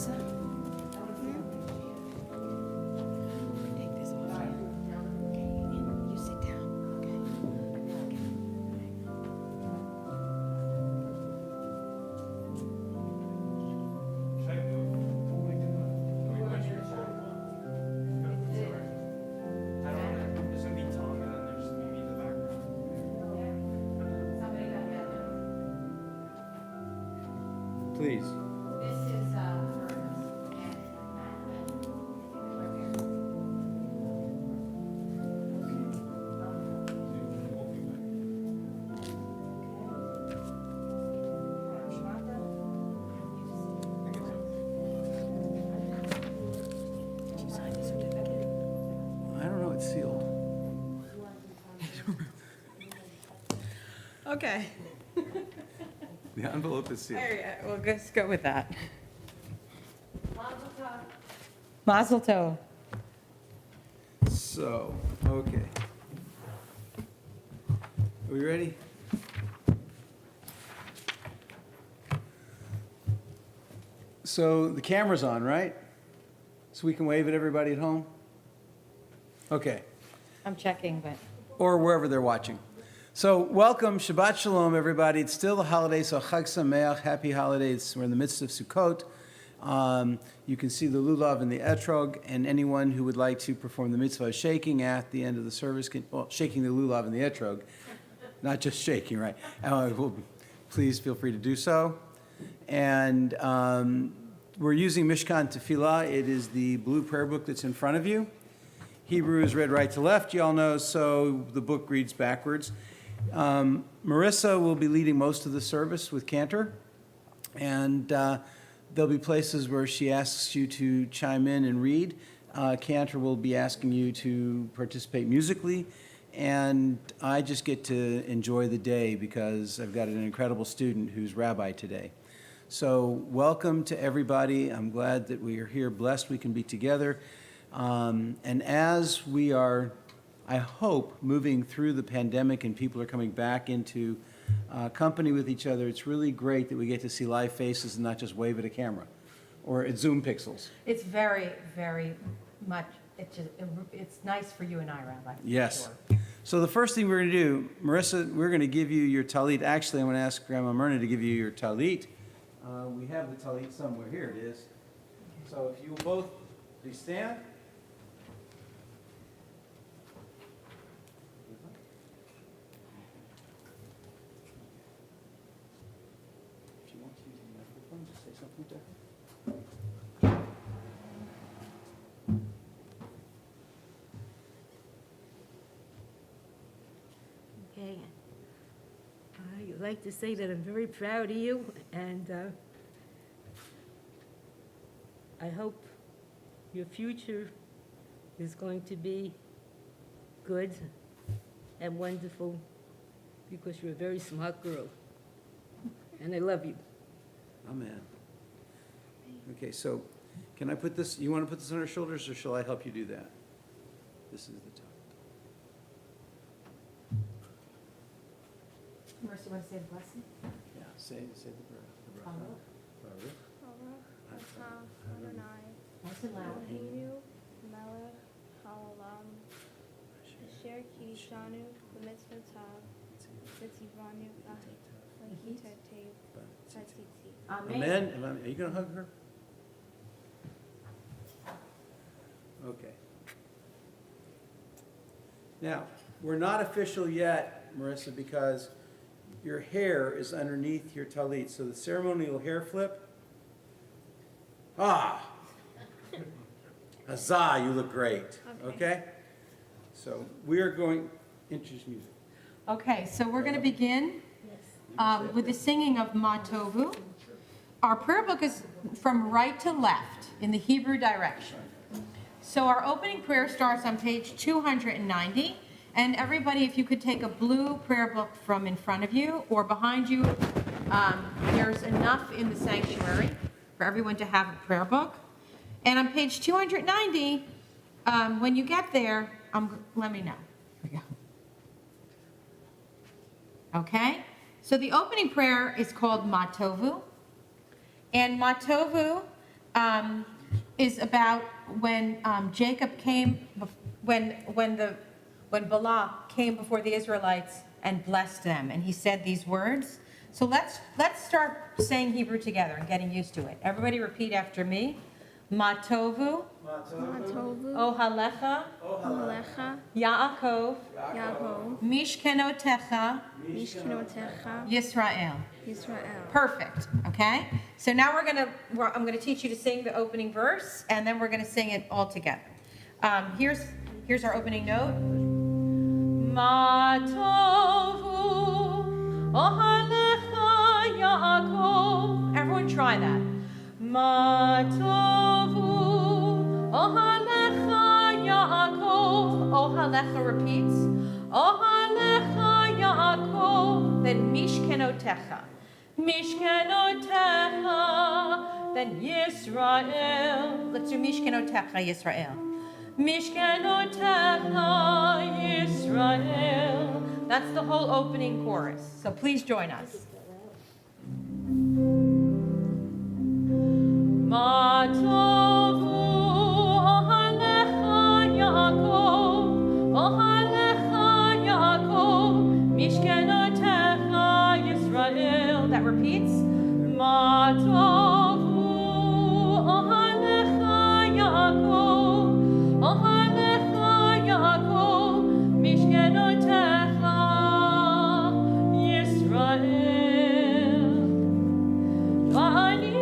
Marissa? Take this off. Okay, and you sit down. Okay. Please. This is I don't know, it's sealed. okay. The envelope is sealed. All right, we'll just go with that. Mazel tov. So, okay. Are we ready? So the camera's on, right? So we can wave at everybody at home? Okay. I'm checking, but. Or wherever they're watching. So welcome, Shabbat Shalom, everybody. It's still the holiday, so Chag Sameach, happy holidays. We're in the midst of Sukkot. You can see the lulav and the etrog, and anyone who would like to perform the mitzvah of shaking at the end of the service, shaking the lulav and the etrog, not just shaking, right? Please feel free to do so. And we're using Mishkan Tefillah. It is the blue prayer book that's in front of you. Hebrew is read right to left, you all know, so the book reads backwards. Marissa will be leading most of the service with Cantor, and there'll be places where she asks you to chime in and read. Cantor will be asking you to participate musically, and I just get to enjoy the day because I've got an incredible student who's Rabbi today. So welcome to everybody. I'm glad that we are here, blessed we can be together. And as we are, I hope, moving through the pandemic and people are coming back into company with each other, it's really great that we get to see live faces and not just wave at a camera or at Zoom pixels. It's very, very much, it's nice for you and I, Rabbi. Yes. Sure. So the first thing we're going to do, Marissa, we're going to give you your talit. Actually, I'm going to ask Grandma Myrna to give you your talit. We have the talit somewhere. Here it is. So if you will both please stand. If you want to use the microphone, just say something to her. Okay. I'd like to say that I'm very proud of you, and I hope your future is going to be good and wonderful, because you're a very smart girl, and I love you. Amen. Okay, so can I put this, you want to put this on her shoulders, or shall I help you do that? This is the top. Marissa, you want to say the blessing? Yeah, say the bracha. Baruch. Nice and loud. Eloheinu melech haolam asher kishanu b'mitzvotav v'tzivanu v'hitatev v'tzitzit. Amen. Are you going to hug her? Okay. Now, we're not official yet, Marissa, because your hair is underneath your talit. So the ceremonial hair flip. Ah! Huzzah, you look great. Okay? So we are going, introduce music. Okay, so we're going to begin with the singing of Motovu. Our prayer book is from right to left in the Hebrew direction. So our opening prayer starts on page 290. And everybody, if you could take a blue prayer book from in front of you or behind you, there's enough in the sanctuary for everyone to have a prayer book. And on page 290, when you get there, let me know. Here we go. Okay? So the opening prayer is called Motovu. And Motovu is about when Jacob came, when Balak came before the Israelites and blessed them, and he said these words. So let's start saying Hebrew together and getting used to it. Everybody repeat after me. Motovu, Motovu, Ohalecha, Ohalecha, Yaakov, Yaakov, Mishkenotecha, Mishkenotecha, Yisrael. Yisrael. Perfect. Okay. So now I'm gonna teach you to sing the opening verse, and then we're gonna sing it all together. Here's our opening note. Motovu, Ohalecha, Yaakov. Everyone try that. Motovu, Ohalecha, Yaakov. Ohalecha repeats. Ohalecha, Yaakov. Then Mishkenotecha. Mishkenotecha. Then Yisrael. Let's do Mishkenotecha, Yisrael. Mishkenotecha, Yisrael. That's the whole opening chorus. So please join us. Motovu, Ohalecha, Yaakov, Ohalecha, Yaakov, Mishkenotecha, Yisrael. That repeats. Motovu, Ohalecha, Yaakov, Ohalecha, Yaakov, Mishkenotecha, Yisrael. Va'ani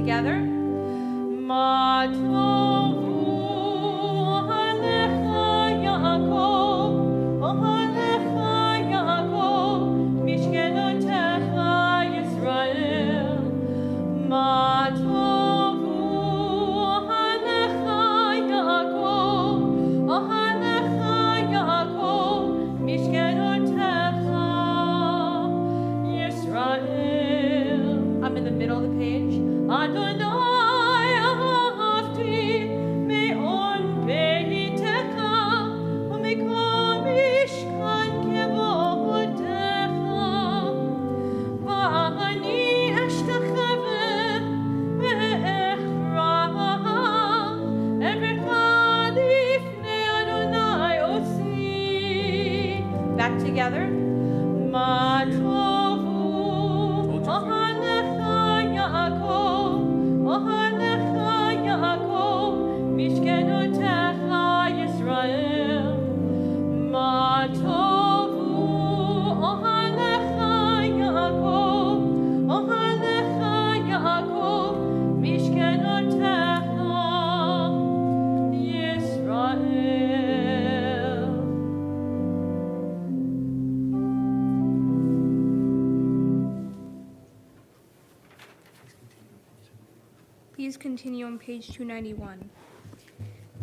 together. Motovu, Ohalecha, Yaakov, Ohalecha, Yaakov, Mishkenotecha, Yisrael. Motovu, Ohalecha, Yaakov, Ohalecha, Yaakov, Mishkenotecha, Yisrael. I'm in the middle of the page. Adonai ahavti me'on beitecha u'mikol mishkan kevotecha va'ani ashtachaveh ve'echra erecha lifnei Adonai osi. Back together. Motovu, Ohalecha, Yaakov, Ohalecha, Yaakov, Mishkenotecha, Yisrael. Motovu, Ohalecha, Yaakov, Ohalecha, Yaakov, Mishkenotecha, Yisrael. Please continue on page 291.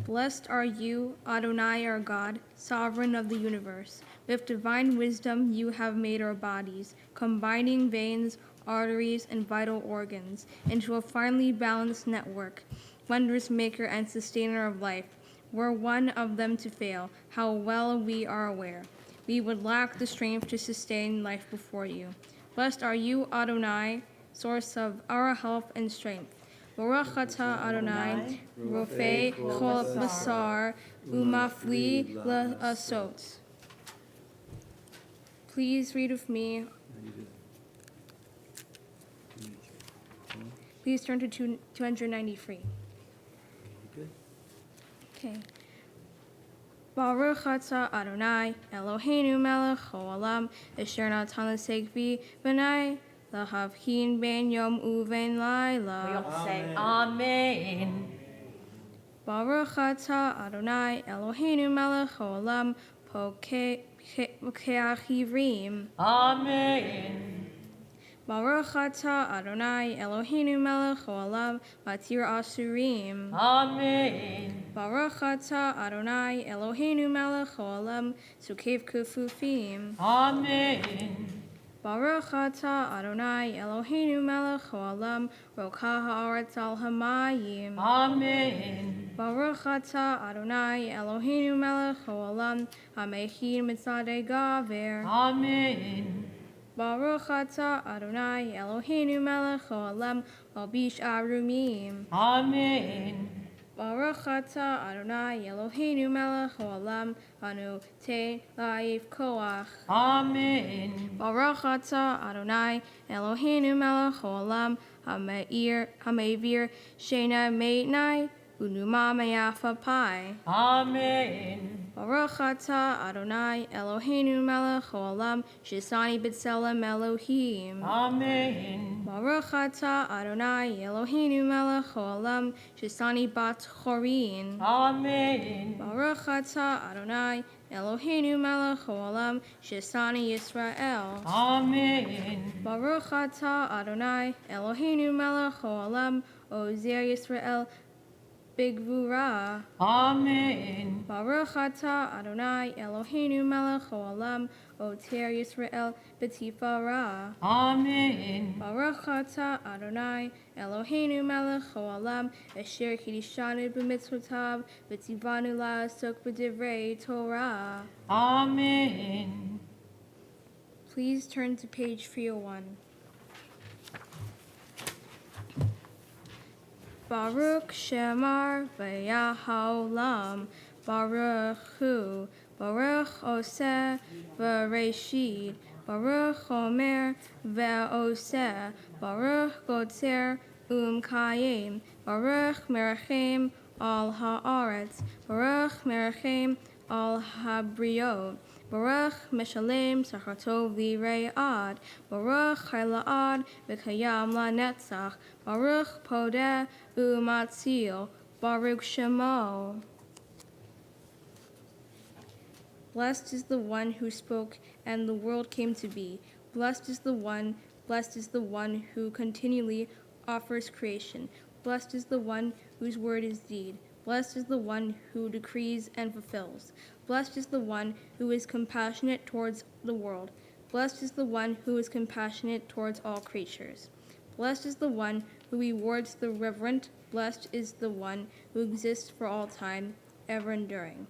Blessed are you, Adonai our God, sovereign of the universe. With divine wisdom you have made our bodies, combining veins, arteries, and vital organs into a finely balanced network. Wondrous maker and sustainer of life, were one of them to fail, how well we are aware. We would lack the strength to sustain life before you. Blessed are you, Adonai, source of our health and strength. Baruch atah Adonai, Rofei Chol Basar, Umafli La'asot. Please read with me. Please turn to 293. Okay. Baruch atah Adonai, Eloheinu melech haolam, asher natan l'segvi b'nai, lahavhin ben yom uven We laila. all say Amen. Baruch atah Adonai, Eloheinu melech haolam, pokeach ivrim. Amen. Baruch atah Adonai Eloheinu melech haolam matir asurim. Amen. Baruch atah Adonai Eloheinu melech haolam sukev kufufim. Amen. Baruch atah Adonai Eloheinu melech haolam rokah haaretz al hamayim. Amen. Baruch atah Adonai Eloheinu melech haolam hamechir mitzadei gaver. Amen. Baruch atah Adonai Eloheinu melech haolam malbish arumim. Amen. Baruch atah Adonai Eloheinu melech haolam anu te laif koach. Amen. Baruch atah Adonai Eloheinu melech haolam hamevir shena meitnai unuma meyafa pai. Amen. Baruch atah Adonai Eloheinu melech haolam shisani b'tselem Elohim. Amen. Baruch atah Adonai Eloheinu melech haolam shisani bat chorin. Amen. Baruch atah Adonai Eloheinu melech haolam shisani Yisrael. Amen. Baruch atah Adonai Eloheinu melech haolam ozer Yisrael bigvura. Amen. Baruch atah Adonai Eloheinu melech haolam oter Yisrael b'tifara. Amen. Baruch atah Adonai Eloheinu melech haolam asher kiddushanu b'mitzvotav v'tzivanu la'asok b'divrei Torah. Amen. Please turn to page 301. Baruch Shemar v'yahaolam, Baruch Hu, Baruch Oseh v'Reshit, Baruch Omer v'Oseh, Baruch Gotzer Kayim, Baruch Merachem al Haaretz, Baruch Merachem al Habriot, Baruch Meshalem Sachartov Lire'ad, Baruch Chaila'ad V'Kayam LaNetzach, Baruch Podeh U'Matzil, Baruch Shemo. Blessed is the one who spoke, and the world came to be. Blessed is the one who continually offers creation. Blessed is the one whose word is deed. Blessed is the one who decrees and fulfills. Blessed is the one who is compassionate towards the world. Blessed is the one who is compassionate towards all creatures. Blessed is the one who rewards the reverent. Blessed is the one who exists for all time, ever enduring.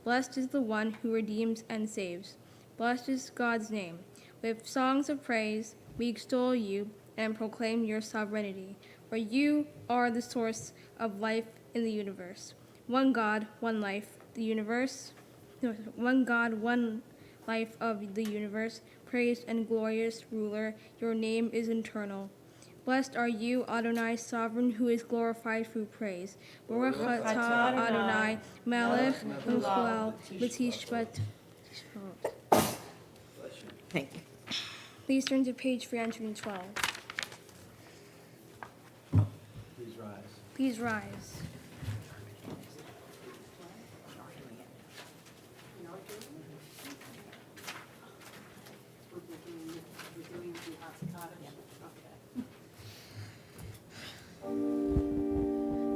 Blessed is the one who redeems and saves. Blessed is God's name. With songs of praise, we extol you and proclaim your sovereignty, for you are the source of life in the universe. One God, one life, the universe. One God, one life of the universe, praised and glorious ruler, your name is eternal. Blessed are you, Adonai, sovereign, who is glorified through praise. Baruch atah Adonai, melech uchal b'tishbat. Thank you. Please turn to page 312. Please rise. Please rise.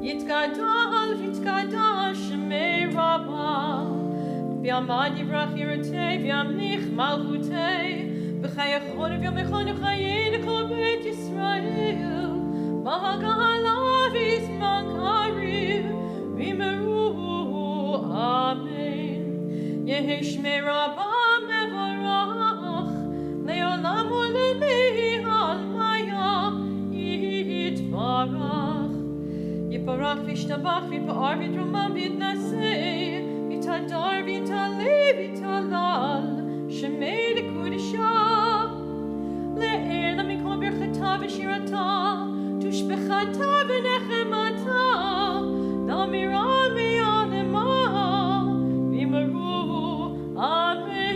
Yitkadash, Shemei Rabbah, V'yamad yivrach yirotei, v'yamlich malchutei, v'chayachon v'yamechon v'chayin kol beit Yisrael, b'hagala v'yizman karim, v'yimeru, amen. Yehi Shemei Rabbah mevorach, le'olam u'le'mi almaya yitbarach. Yiparach v'ishtabach v'yipa'ar v'yitramam v'yitnaseh, v'yitadar v'yitaleh v'yitalal, Shemei l'kudishah. Le'er lamikol birchata v'shirata, tushbechata v'nechemata, damira me'alema, v'yimeru, amen.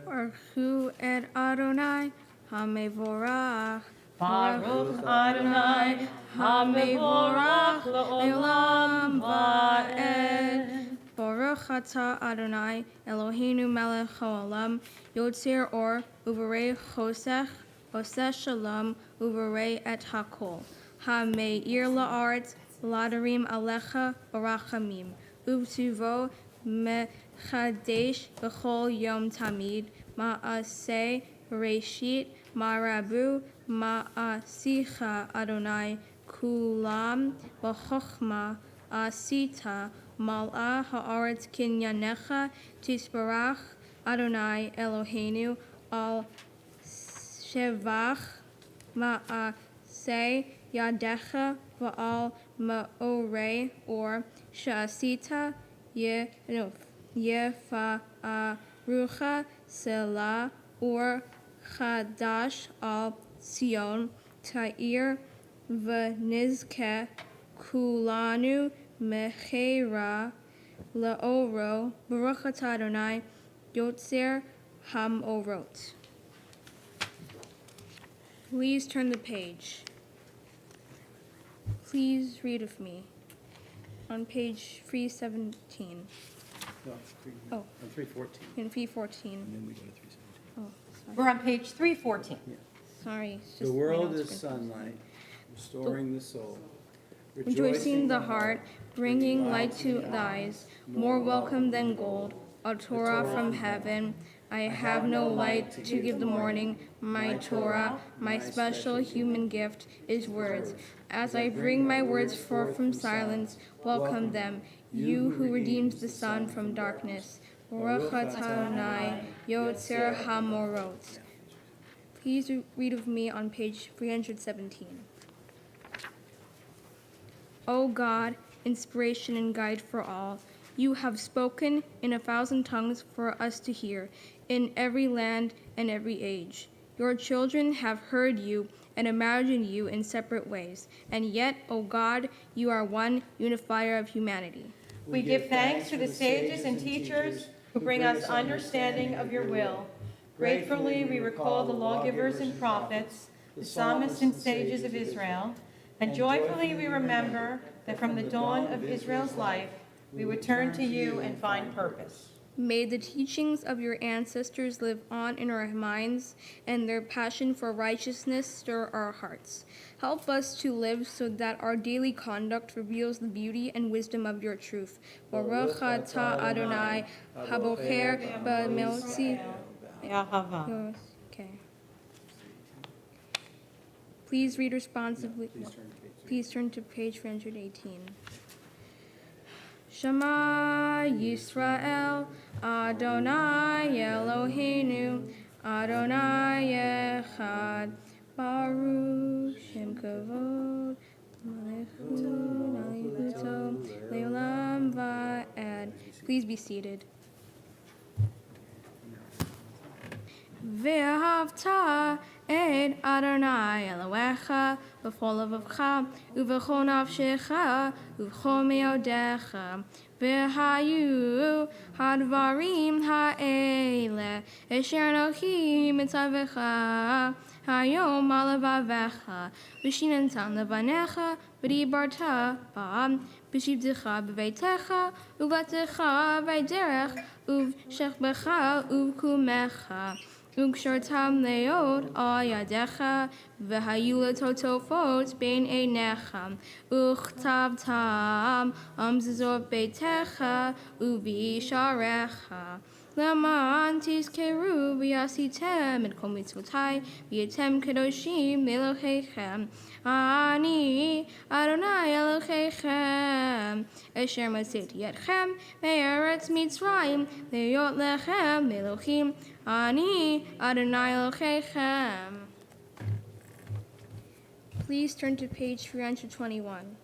Baruch et Adonai, Hamevorach. Baruch Adonai, Hamevorach Le'olam Va'ed. Baruch Baruch atah Adonai Eloheinu melech haolam, yotzer or uvarei chosech, oseh shalom uvarei et hakol. Ha-me'ir la'aretz ladarim alecha barachamim, uvtuvo mechadesh b'chol yom tamid, ma'aseh bereshit ma'rabu ma'asicha Adonai kulam b'chochma asita mal'a ha'aretz kinyanecha tisbarach Adonai Eloheinu al shevach ma'aseh yadecha va'al ma'orei or sha'asita yefa'arucha selah or chadash al Sion ta'ir v'nizke kulanu mechera la'oro Baruch atah Adonai yotzer hamorot. Please turn the page. Please read with me on page 317. No, Oh. on 314, In 314. and then we go to 317. Oh, sorry. We're on page 314. Sorry. it's The just my world notes is were- sunlight, restoring the soul. Rejoicing the heart, bringing light to the eyes, more welcome than gold, a Torah from heaven. I have no light to give the morning. My Torah, my special human gift, is words. As I bring my words forth from silence, welcome them, you who redeems the sun from darkness. Baruch atah Adonai, yotzer hamorot. Please read with me on page 317. O God, inspiration and guide for all, you have spoken in 1,000 tongues for us to hear, in every land and every age. Your children have heard you and imagined you in separate ways, and yet, O God, you are one unifier of humanity. We give thanks to the sages and teachers who bring us understanding of your will. Gratefully, we recall the lawgivers and prophets, the psalmists and sages of Israel, and joyfully we remember that from the dawn of Israel's life, we would turn to you and find purpose. May the teachings of your ancestors live on in our minds, and their passion for righteousness stir our hearts. Help us to live so that our daily conduct reveals the beauty and wisdom of your truth. Baruch atah Adonai, habocher b'melzi. Yahava. Okay. Please read responsibly. Please turn to page 318. Shema Yisrael, Adonai Eloheinu, Adonai Echad, Baruch Shem Kavod, Malechuto, Leolam Va'ed. Please be seated. Ve'ahavta et Adonai Elohecha b'chol levavcha u'v'chol nafshecha u'v'chol me'odecha v'hayu hadvarim ha'ele asher anochi mitzavecha hayom al levavecha v'shinantam levanecha v'dibarta ba'am v'shivtecha b'veitecha u'vatecha v'derech u'v'shechbecha u'v'kumecha Ukshortam leod al yadecha, v'hayu letotofot bein einecha, uchtabtam zizor beitecha, u'visharecha. Laman tizkeru v'yasitem et kol mitzvotai, v'yetem kedoshim le'elohechem. Ani Adonai Elohechem, asher matzeti etchem me'eretz Mitzrayim, le'yot lechem Elohim. Ani Adonai Elohechem. Please turn to page 321.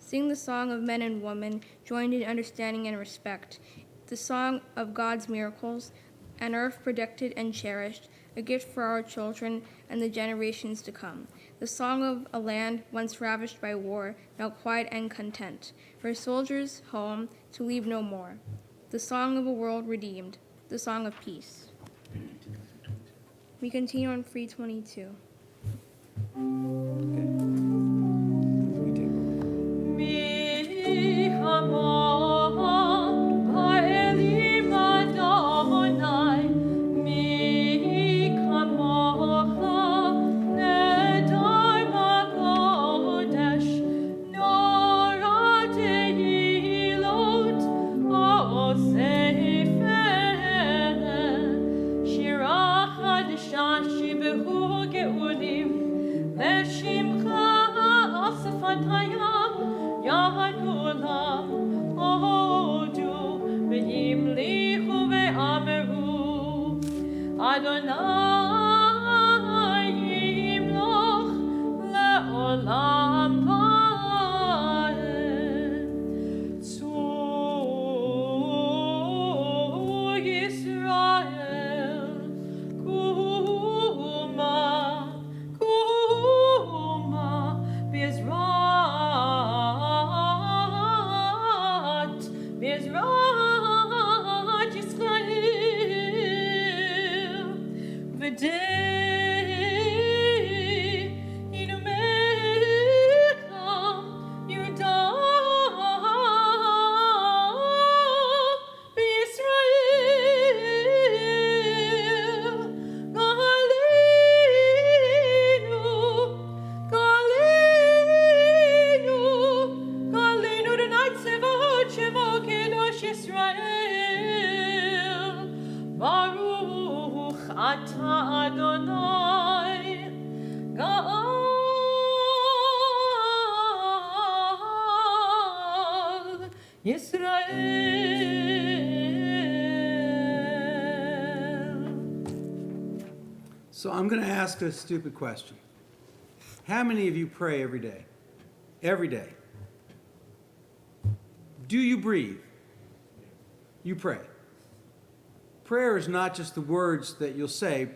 Sing the song of men and women, joined in understanding and respect. The song of God's miracles, an earth protected and cherished, a gift for our children and the generations to come. The song of a land once ravished by war, now quiet and content, for soldiers home to leave no more. The song of a world redeemed, the song of peace. We continue on 322. Okay. Adonai yimloch le'olam va'ed. Zu Yisrael kuma, kuma Bezrat Yisrael v'dei inu mekam Yudah b'Yisrael Galenu tonight Sevot Shemo Kedosh Yisrael Baruch Ata Adonai Ga'al Yisrael. So I'm going to ask a stupid question. How many of you pray every day? Every day. Do you breathe? You pray. Prayer is not just the words that you'll say.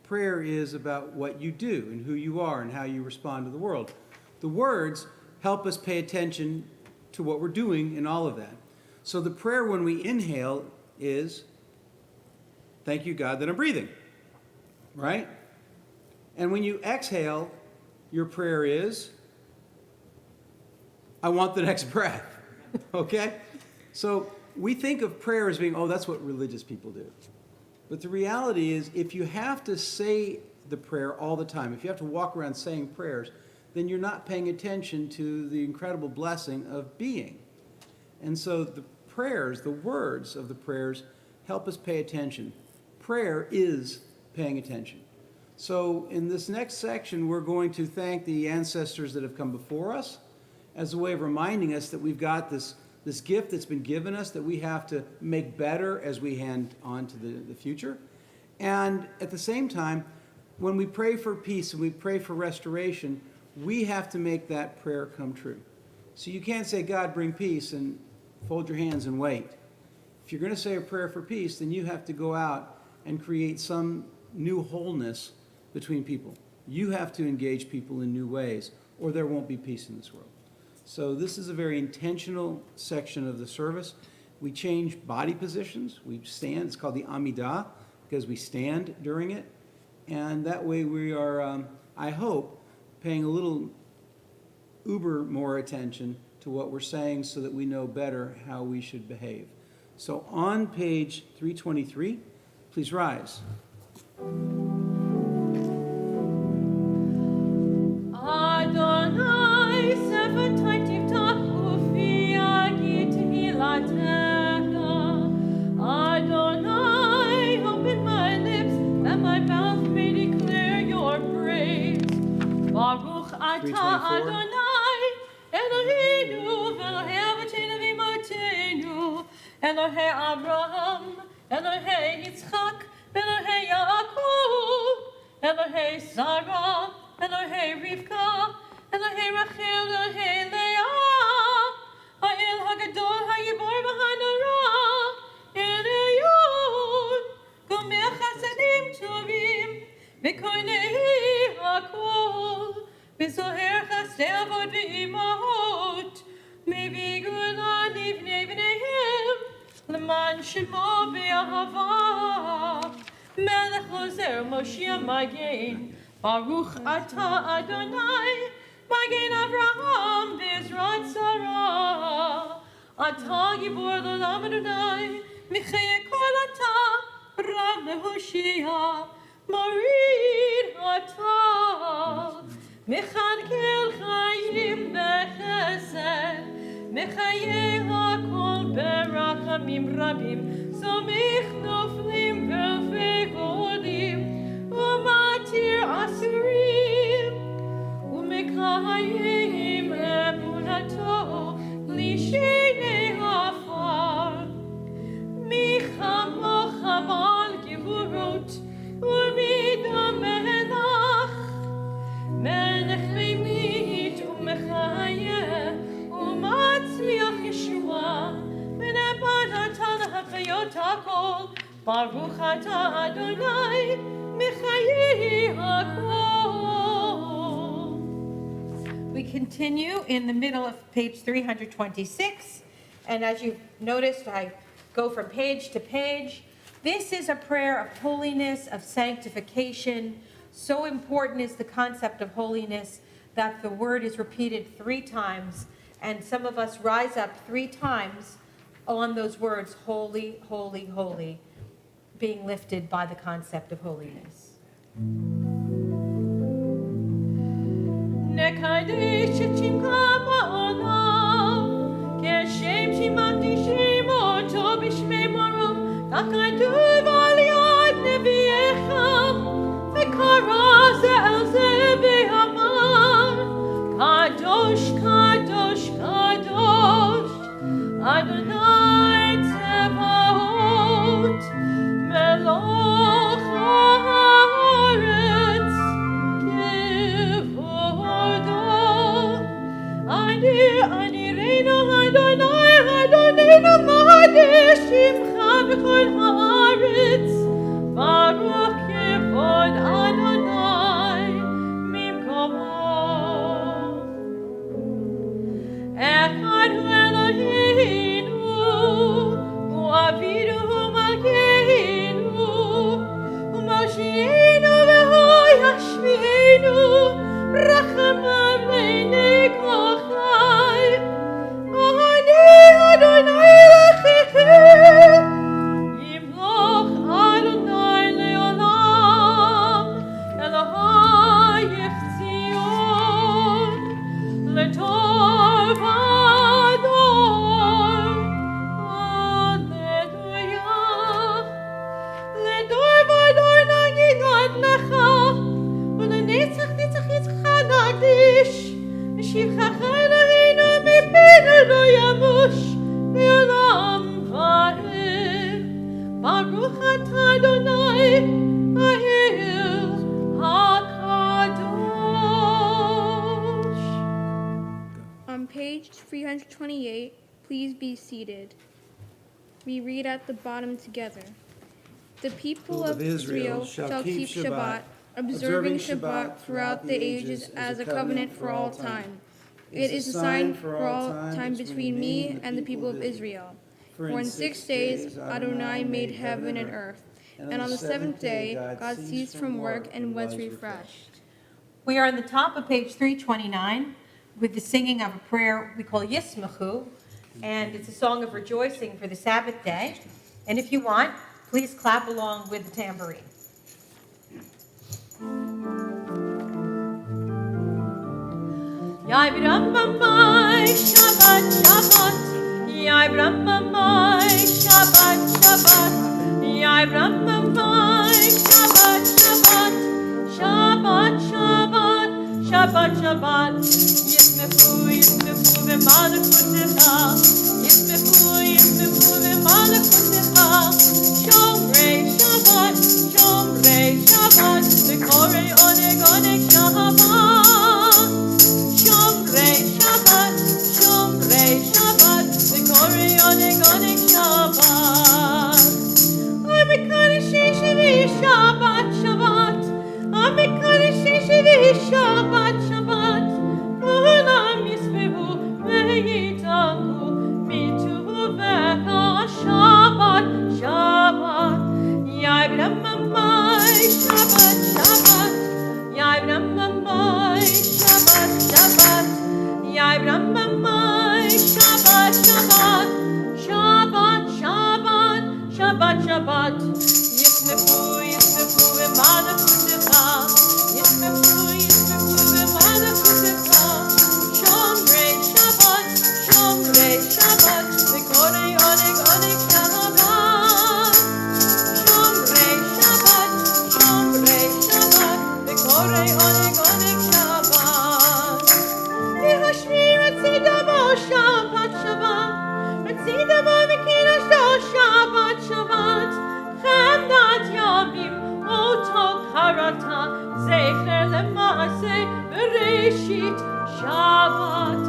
Prayer is about what you do and who you are and how you respond to the world. The words help us pay attention to what we're doing in all of that. So the prayer when we inhale is, thank you, God, that I'm breathing. Right? And when you exhale, your prayer is, I want the next breath. Okay? So we think of prayer as being, oh, that's what religious people do. But the reality is, if you have to say the prayer all the time, if you have to walk around saying prayers, then you're not paying attention to the incredible blessing of being. And so the prayers, the words of the prayers, help us pay attention. Prayer is paying attention. So in this next section, we're going to thank the ancestors that have come before us as a way of reminding us that we've got this gift that's been given us that we have to make better as we hand on to the future. And at the same time, when we pray for peace and we pray for restoration, we have to make that prayer come true. So you can't say, God, bring peace, and fold your hands and wait. If you're going to say a prayer for peace, then you have to go out and create some new wholeness between people. You have to engage people in new ways, or there won't be peace in this world. So this is a very intentional section of the service. We change body positions. We stand. It's called the Amidah because we stand during it. And that way we are, I hope, paying a little more attention to what we're saying so that we know better how we should behave. So on page 323, please rise. Adonai seventy tachufi agit hilatecha. Adonai, open my lips that my mouth may declare your praise. Baruch atah Adonai, Eloheinu v'Elohei Avotenu v'Imotenu, Elohei Abraham, Elohei Yitzchak, Elohei Yaakov, Elohei Sarah, Elohei Rivka, Elohei Rachel, Elohei Leah, Ha'el HaGadol, HaYibor v'Hanara, Elyon, Gomer Chasadim Tovim, V'Koinei HaKol, V'Zoher Chasdei Avot V'Imahot, Mevi Gula Livnei B'neihem, L'man Shemo V'Ahava, Melech Ozer Moshiach Magen, Baruch atah Adonai, Magen Avraham Bezrat Sarah, Atah Gibor L'olam Adonai, Michei Kol atah, Rav Lehoshia, Morid atah, Mechankel Chayim Bechesed, Mechayeh HaKol Berachamim Rabim, Somich Noflim V'Elfei Godim, Umatir Asurim, Umekayim Emunato, Lishenei Afar, Michamocha Bal Gevurot, Baruch atah Adonai, mechayi hakol. We continue in the middle of page 326, and as you've noticed, I go from page to page. This is a prayer of holiness, of sanctification. So important is the concept of holiness that the word is repeated 3 times, and some of us rise up 3 times on those words, holy, holy, holy, being lifted by the concept of holiness. Nekadesh et shimcha ba'olam, keshem shimachti shemoto b'shmei moro, kakatuv al yad neviecha, v'kara ze el ze v'amar, kadosh, kadosh, kadosh, Adonai Tzevaot, Meloch haaretz, kivodo. Ani reinu Adonai, Adonai Mahadeh Shimcha b'chol haaretz, Baruch kivod Adonai mimkomo. Echad hu Eloheinu, hu Avidu hu Malkeinu, hu Moshienu v'hu Yashvienu, Rachamam b'nei kochai, Ani Adonai l'chechem, Yimloch Adonai le'olam, Elohayich Tzion, L'tov Ador, Alleluia. L'tov Ador nagid ad lecha, U'lenetzach netzach yitzcha nagdish, V'shivchacha Eloheinu mipenu lo yamush, Le'olam va'ed. Baruch atah Adonai, Ahel HaKadosh. On page 328, please be seated. We read at the bottom together. The people of Israel shall keep Shabbat, observing Shabbat throughout the ages as a covenant for all time. It is a sign for all time between me and the people of Israel. For in 6 days Adonai made heaven and earth, and on the 7th day God ceased from work and was refreshed. We are on the top of page 329 with the singing of a prayer we call Yismachu, and it's a song of rejoicing for the Sabbath day. And if you want, please clap along with the tambourine. Yai Brahmamai Shabbat Shabbat, Yai Brahmamai Shabbat Shabbat, Yai Brahmamai Shabbat Shabbat, Shabbat Shabbat, Shabbat Shabbat, Yismefu Yismefu v'malachutecha, Yismefu Yismefu v'malachutecha, Shomrei Shabbat, Shomrei Shabbat, V'korei oneg oneg Shabbat. Shomrei Shabbat, Shomrei Shabbat, V'korei oneg oneg Shabbat. Amikadeshei shvi Shabbat Shabbat, Amikadeshei shvi Shabbat Shabbat, Kulam yisbehu ve'yitaku mituvecha Shabbat Shabbat. Yai Brahmamai Shabbat Shabbat, Yai Brahmamai Shabbat Shabbat, Yai Brahmamai Shabbat Shabbat, Shabbat Shabbat, Shabbat Shabbat. Yismefu Yismefu v'malachutecha, Yismefu Yismefu v'malachutecha, Shomrei Shabbat, Shomrei Shabbat, V'korei oneg oneg Shabbat. Shomrei Shabbat, Shomrei Shabbat, V'korei oneg oneg Shabbat. V'hashmi Ratzidamo Shabbat Shabbat, Ratzidamo v'kinashto Shabbat Shabbat, Chamdat Yamim Oto Karata, Zecher Lemase Bereshit Shabbat.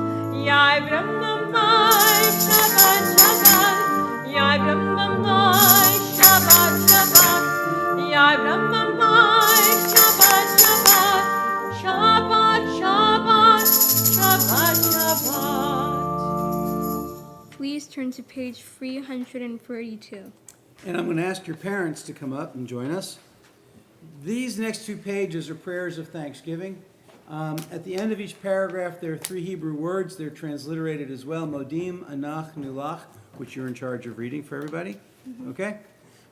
Yai Brahmamai Shabbat Shabbat, Yai Brahmamai Shabbat Shabbat. turn to page 332. And I'm going to ask your parents to come up and join us. These next two pages are prayers of thanksgiving. At the end of each paragraph, there are 3 Hebrew words. They're transliterated as well. Modim, anach, nulach, which you're in charge of reading for everybody. Okay?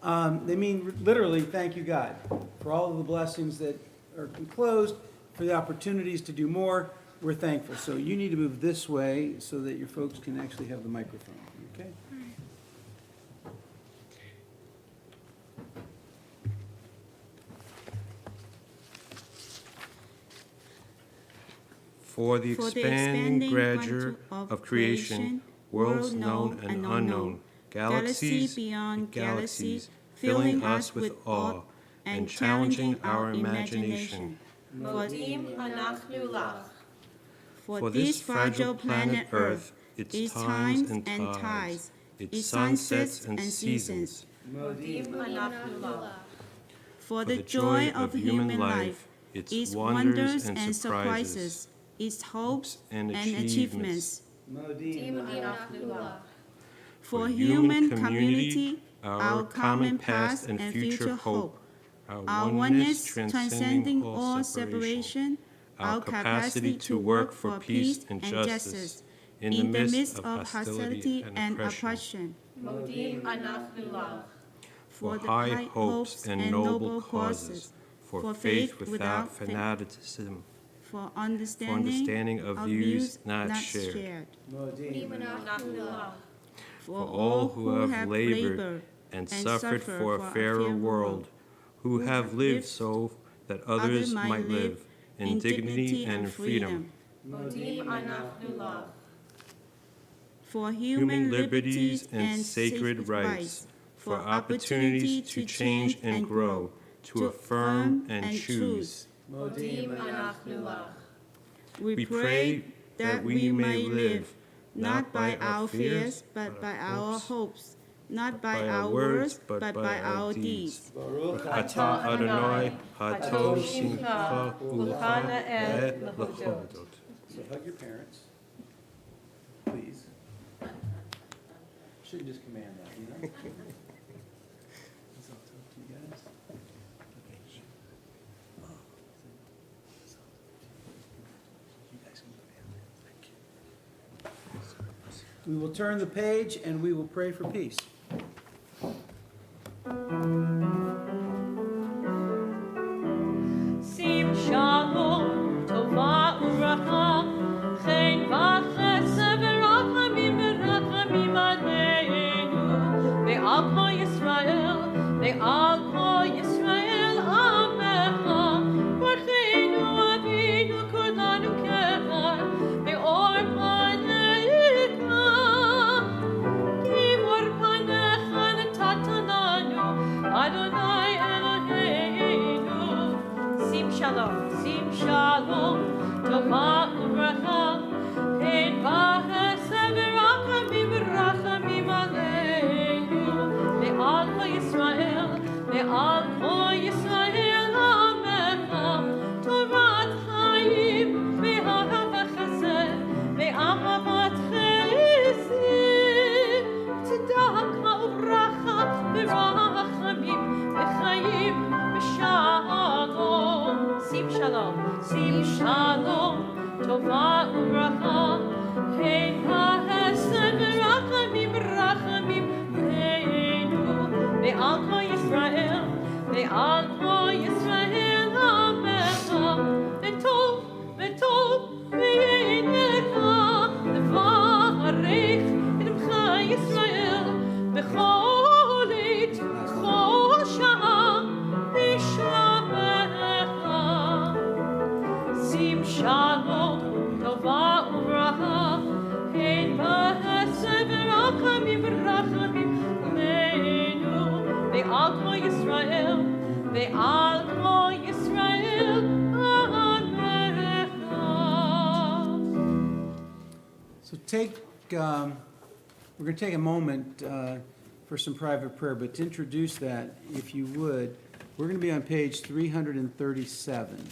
They mean literally, thank you, God, for all of the blessings that are enclosed, for the opportunities to do more. We're thankful. So you need to move this way so that your folks can actually have the microphone. Okay? For the expanding grandeur of creation, worlds known and unknown, galaxies beyond galaxies, filling us with awe and challenging our imagination. Modim anachnu lach. For this fragile planet Earth, its times and tides, its sunsets and seasons, Modim anachnu lach. For the joy of human life, its wonders and surprises, its hopes and achievements. Modim anachnu lach. For human community, our common past and future hope, our oneness transcending all separation, our capacity to work for peace and justice in the midst of hostility and oppression. Modim anachnu lach. for high hopes and noble causes, for faith without fanaticism, for understanding of views not shared, Modim anachnu lach. for all who have labored and suffered for a fairer world, who have lived so that others might live in dignity and freedom, Modim anachnu lach. for human liberties and sacred rights, for opportunity to change and grow, to affirm and choose. Modim anachnu lach. We pray that we may live not by our fears, but by our hopes, not by our words, but by our deeds. Baruch Atah Adonai, Hatov Hatov Shimcha, Simcha, Ulchana El Lechodot. So hug your parents, please. Shouldn't just command that, you know? Is that up to you guys? Okay. You guys can go down. Thank you. We will turn the page and we will pray for peace. Sim shalom, tova uvracha, chen v'chesed v'rachamim v'rachamim aleinu, ve'al kol Yisrael, ve'al kol Yisrael amecha, barcheinu avinu kulanu kechad, ve'or panecha, givor panecha netata lanu, Adonai Eloheinu. Sim shalom, tova uvracha, chen v'chesed v'rachamim v'rachamim aleinu, ve'al kol Yisrael, ve'al kol Yisrael amecha, Torat chaim, ve'ahavat chesed, ve'ahavat chesed, tzedakah uvracha, ve'rachamim, ve'chaim, ve'shalom. Sim shalom, tova uvracha, chen v'chesed v'rachamim v'rachamim aleinu, ve'al kol Yisrael, ve'al kol Yisrael amecha, ve'tov ve'yinecha, levarech et Amcha Yisrael, b'chol עת, b'chol שעה, בשמחה. Sim shalom, tova uvracha, chen v'chesed v'rachamim v'rachamim aleinu, ve'al kol Yisrael, ve'al kol Yisrael amecha. So we're going to take a moment for some private prayer, but to introduce that, if you would, we're going to be on page 337.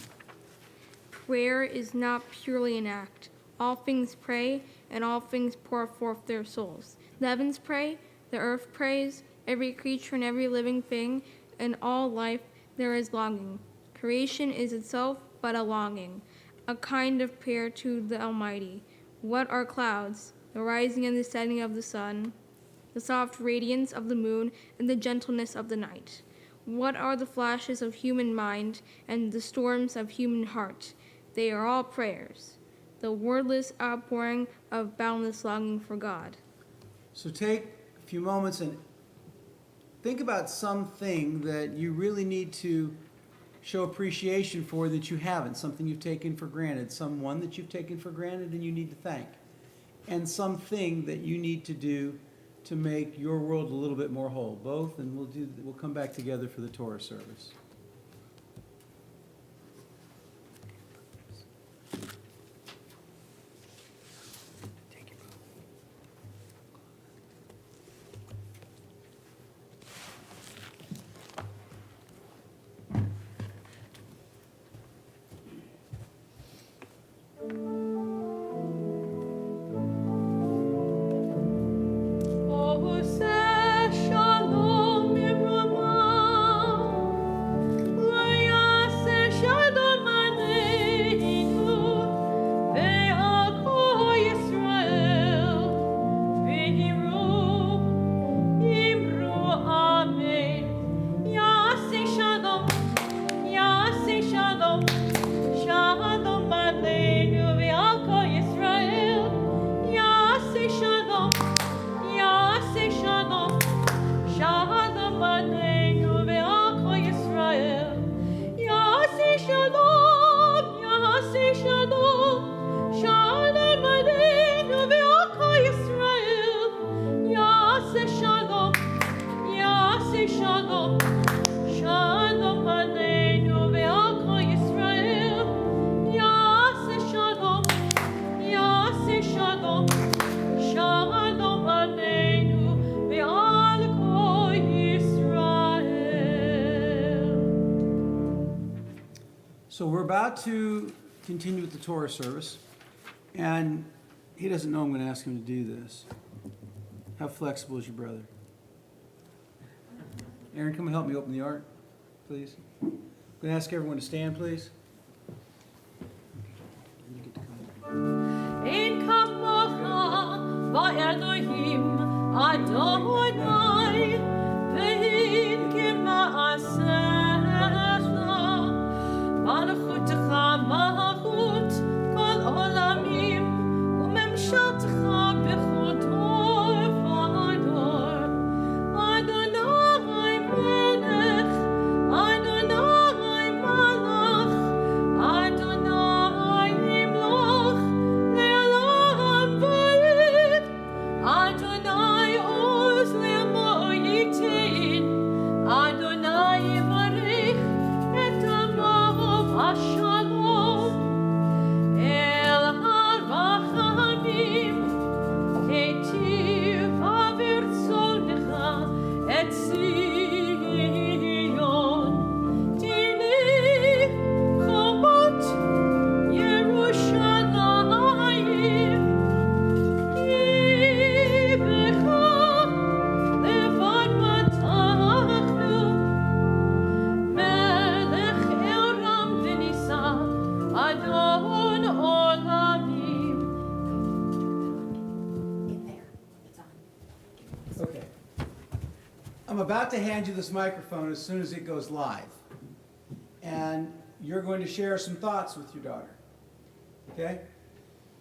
Prayer is not purely an act. All things pray, and all things pour forth their souls. The heavens pray, the earth prays, every creature and every living thing, and all life there is longing. Creation is itself but a longing, a kind of prayer to the Almighty. What are clouds? The rising and the setting of the sun, the soft radiance of the moon, and the gentleness of the night. What are the flashes of human mind and the storms of human heart? They are all prayers, the wordless outpouring of boundless longing for God. So take a few moments and think about something that you really need to show appreciation for that you haven't, something you've taken for granted, someone that you've taken for granted and you need to thank, and something that you need to do to make your world a little bit more whole. Both, and we'll come back together for the Torah service. So we're about to continue with the Torah service, and he doesn't know I'm going to ask him to do this. How flexible is your brother? Aaron, come and help me open the ark, please. I'm going to ask everyone to stand, please. You get to come. Ein kamocha va'Elohim Adonai ve'in k'ma'asecha malchutecha malchut kol olamim u'memshaltecha b'chol dor v'dor Adonai melech Adonai malach Adonai imloch le'olam va'ed Adonai oz le'amo yitin Adonai yivarech et amo v'shalom el harachamim ketiv avertzonecha et Zion Dini chomot Yerushalayim Kivecha levad matachnu Melech Elam v'nisa Adon olamim. In there. It's on. Okay. I'm about to hand you this microphone as soon as it goes live. And you're going to share some thoughts with your daughter. Okay?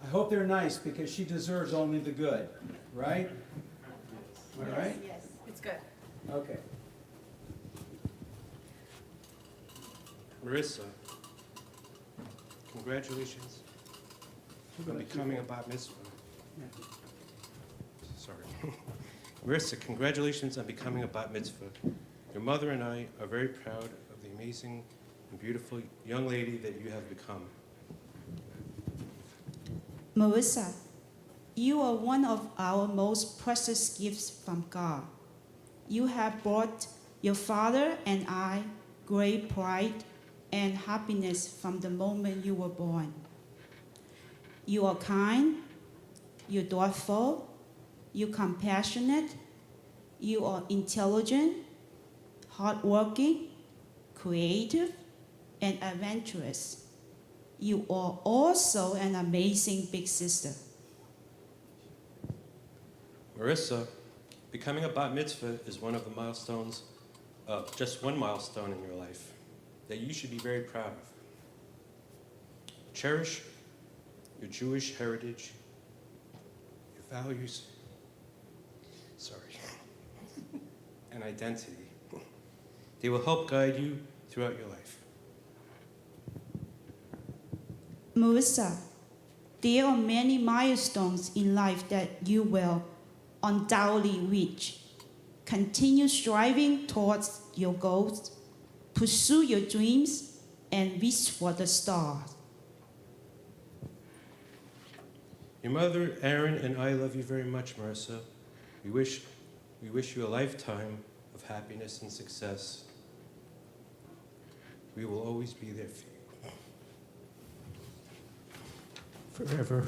I hope they're nice because she deserves only the good. Right? All right? Yes, it's good. Okay. Marissa, congratulations on becoming a bat mitzvah. Sorry. Marissa, congratulations on becoming a bat mitzvah. Your mother and I are very proud of the amazing and beautiful young lady that you have become. Marissa, you are one of our most precious gifts from God. You have brought your father and I great pride and happiness from the moment you were born. You are kind, you're thoughtful, You compassionate. You are intelligent, hardworking, creative, and adventurous. You are also an amazing big sister. Marissa, becoming a bat mitzvah is one of the milestones, just one milestone in your life that you should be very proud of. Cherish your Jewish heritage, your values, and identity. They will help guide you throughout your life. Marissa, there are many milestones in life that you will undoubtedly reach. Continue striving towards your goals, pursue your dreams, and reach for the stars. Your mother, Erin, and I love you very much, Marissa. We wish you a lifetime of happiness and success. We will always be there for you. Forever.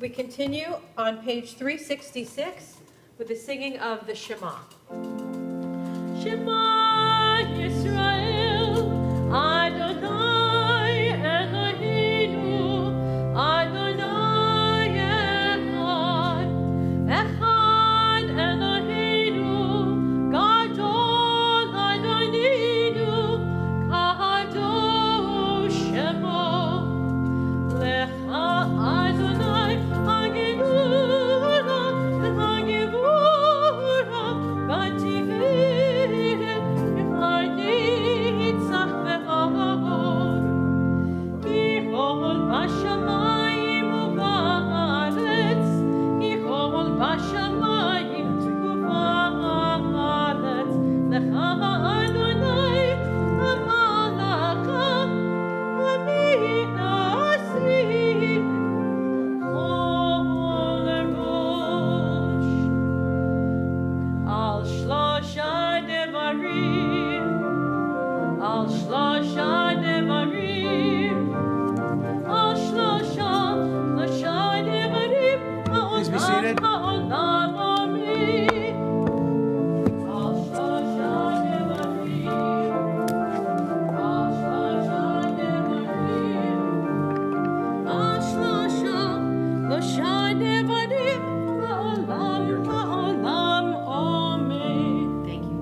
We continue on page 366 with the singing of the Shema. Shema Yisrael, Adonai Eloheinu, Adonai Echad Eloheinu, Gadol Adoninu, Kadosh Shemo, Lecha Adonai Hagevura, Hagevura, Bativeret, Nitzach ve'or, Yichol b'shamayim u'ba'aretz, Yichol b'shamayim u'ba'aretz, Lecha Adonai Amalaka, Aminasi, Al shlosha devarim, al shlosha devarim, al shlosha devarim, Please be seated. ha'olam ami. Al shlosha devarim, al shlosha devarim, al shlosha devarim, ha'olam ami. Thank you.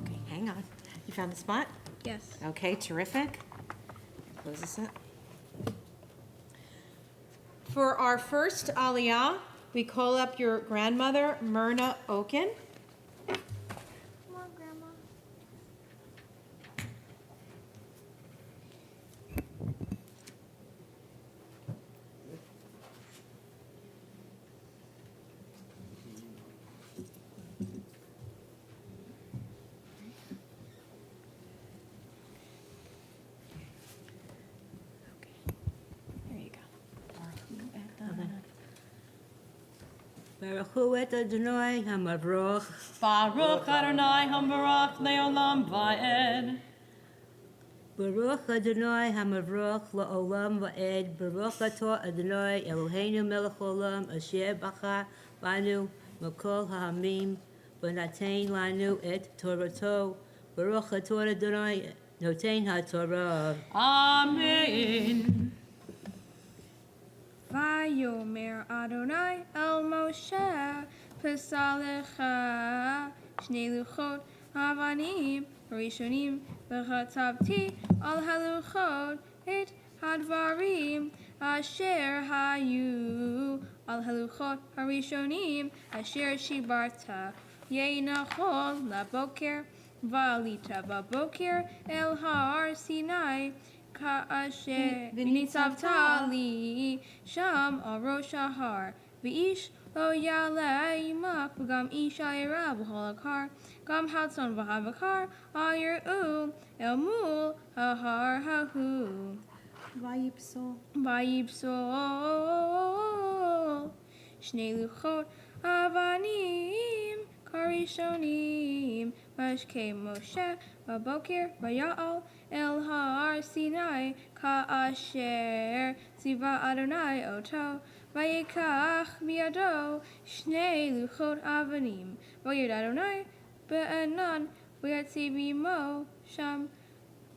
Okay, hang on. You found the spot? Yes. Okay, terrific. Close this up. For our first aliyah, we call up your grandmother, Myrna Okon. Come on, Grandma. There you go. Baruch hu et Adonai hamavrach. Baruch Adonai Hambarach Leolam Va'ed. Baruch Adonai hamavrach la'olam va'ed. Baruch atah Adonai Eloheinu melech olam asher bacha banu makol ha'amim v'natein lanu et Torato. Baruch atah Adonai notein ha'torah. Amen. Vayomer Adonai el Moshe Pesalecha Shnei Luchot Avanim Rishonim V'chatabti al haluchot et hadvarim asher hayu al haluchot harishonim asher shibarta Yeinachol laboker Valita baboker el har Sinai Ka'asher v'nitzavta li sham al rosh hahar v'ish lo ya'aleh yimak v'gam isha yirah b'chol hakar gam hatzon v'havakar al yir'u el mul hahar hahu Vayipsol. vayipsol shnei luchot avanim karishonim mashkei Moshe b'boker vaya'al el har Sinai ka'asher tziva Adonai oto vayikach biyado shnei luchot avanim vayid Adonai be'enan v'yatzi b'imo sham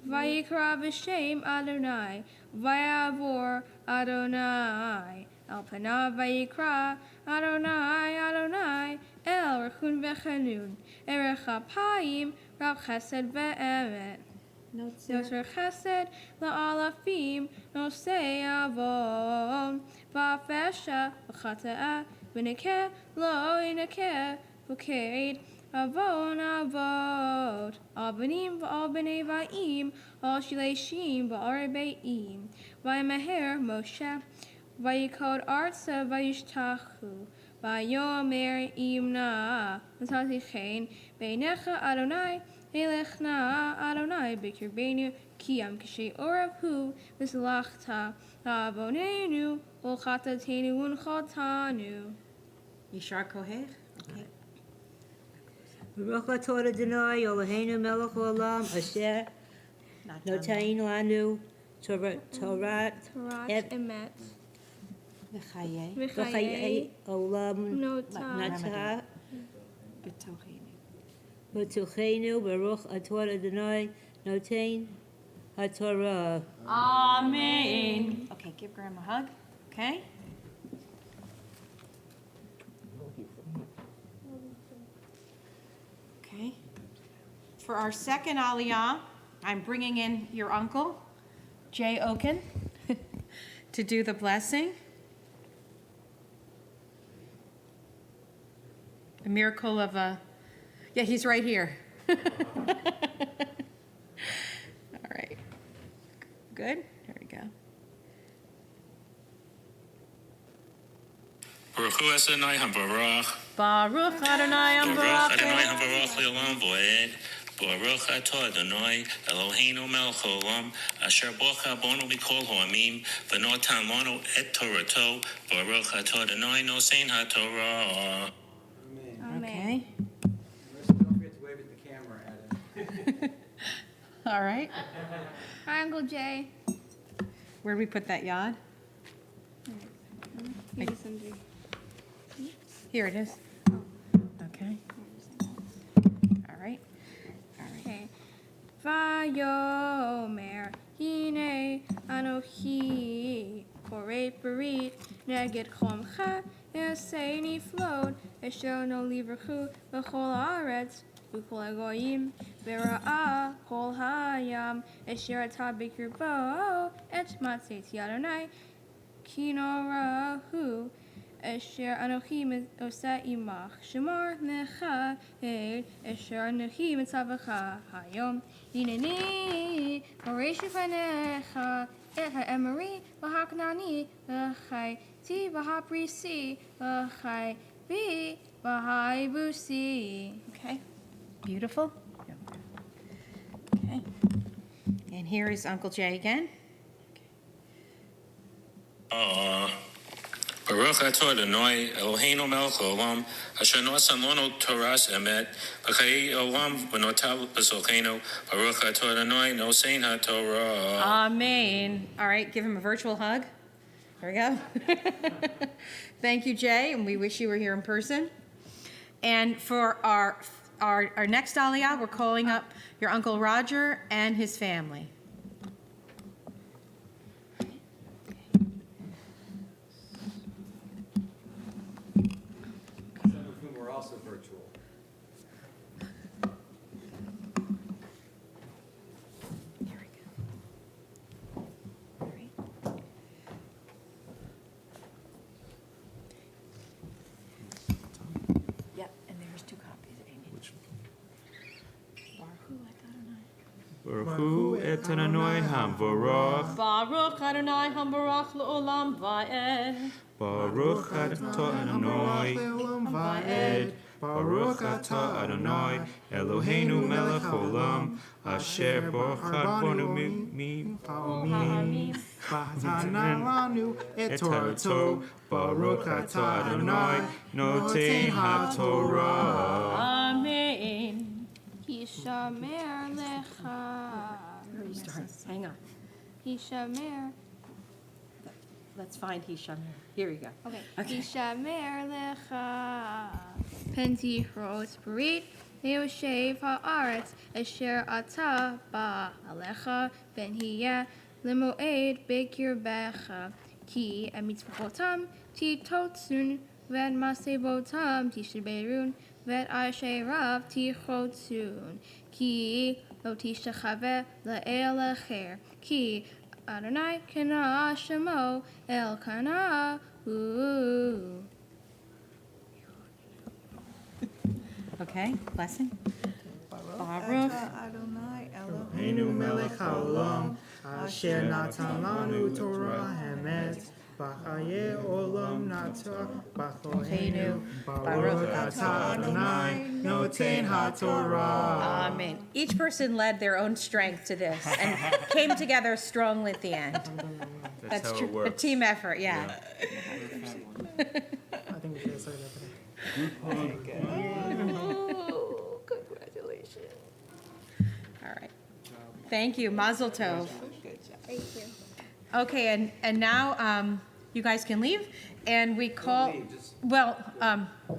vayikra b'shem Adonai vayavor Adonai al panav vayikra Adonai Adonai el rechun v'chanun erech apayim rav chesed ve'emet Noser chesed la'alafim nosei avon va'fesha v'chata'ah v'nekeh lo yinekeh v'keid avon avot al banim v'al b'nei va'im al shileshim v'al rebeim v'yameher Moshe v'yikod artsa v'yishtachu v'yomer imna v'tatichein beinecha Adonai Elechna Adonai b'kirbeinu ki am k'shei orav hu v'slachta la'avonenu u'chatatenu u'nchatanu. Yishar Kohech. Okay. Baruch atah Adonai Eloheinu melech haolam asher notein lanu Torah Torat et emet V'chayei. v'chayei olam Notah natah B'tochenu. B'tochenu Baruch atah Adonai notein haTorah. Amen. Okay, give Grandma a hug. Okay. Okay. For our second aliyah, I'm bringing in your uncle, Jay Okon, to do the blessing. A miracle of a, yeah, he's right here. All right. Good. There we go. Baruch Hu Adonai HaBarach. Baruch Adonai Baruch Adonai Ambarach. HaBarach Le'olam Voed. Baruch Atah Adonai Eloheinu melech haolam asher bocha bono mikol ha'amim v'notan lanu et Torato. Baruch Atah Adonai nosein haTorah. Okay. Don't forget to wave at the camera at it. All right. Hi, Uncle Jay. Where do we put that yod? Maybe someday. Here it is. Okay. All right. Okay. Vayomer hine anochi korei berit neged chomcha eseini flod esher no livrachu b'chol haaretz v'kol hagoyim v'ra'a kol hayam esher atah b'kirbo et matzeti Adonai kinorahu Esher Anochi Osa Imach Shemar Necha Ed Esher Anochi Mitzavacha Hayom Hineni Horesh Fanecha Et HaEmori V'Haknani V'Chai Ti V'Haprisi V'Chai Vi V'Hai Busi. Okay. Beautiful. Okay. And here is Uncle Jay again. Baruch Atah Adonai Eloheinu melech haolam asher nosan lanu Toras emet v'chayei olam v'notav b'sochenu. Baruch Atah Adonai nosein haTorah. Amen. All right, give him a virtual hug. There we go. Thank you, Jay, and we wish you were here in person. And for our next aliyah, we're calling up your Uncle Roger and his family. Some of whom are also virtual. There we go. All right. Yep, and there's 2 copies, Amy. Baruch Hu Adonai HaBarach. Baruch Adonai Hambarach Le'olam Va'ed. Baruch atah Adonai le'olam va'ed. Baruch atah Adonai Eloheinu melech haolam asher borcha bonu Ha'omim. V'hatana lanu et Torato. Baruch atah Adonai noten haTorah. Amen. Hishamer lecha. Hang on. Hishamer. Let's find Hisham. Here we go. Okay. Hishamer lecha. Pentichrot Berit. Leoshev ha'aretz asher ata ba alecha ben hiya lemoed bekirbecha ki amitzvotam titotsun ved masebotam tishaberun ved asherav tichotsun ki lo tishachave la'el acher ki Adonai kana shemo el kana. Okay, blessing. Baruch Adonai Eloheinu melech haolam, asher natan lanu Torah hemet, b'chaye olam nata b'choheinu, Baruch atah Adonai noten haTorah. Amen. Each person led their own strength to this and came together strongly at the end. That's how true. it works. A team effort, yeah. I think we should have started that today. Oh, congratulations. All right. Thank you. Mazel tov. Thank you. Okay, and now you guys can leave, and we call.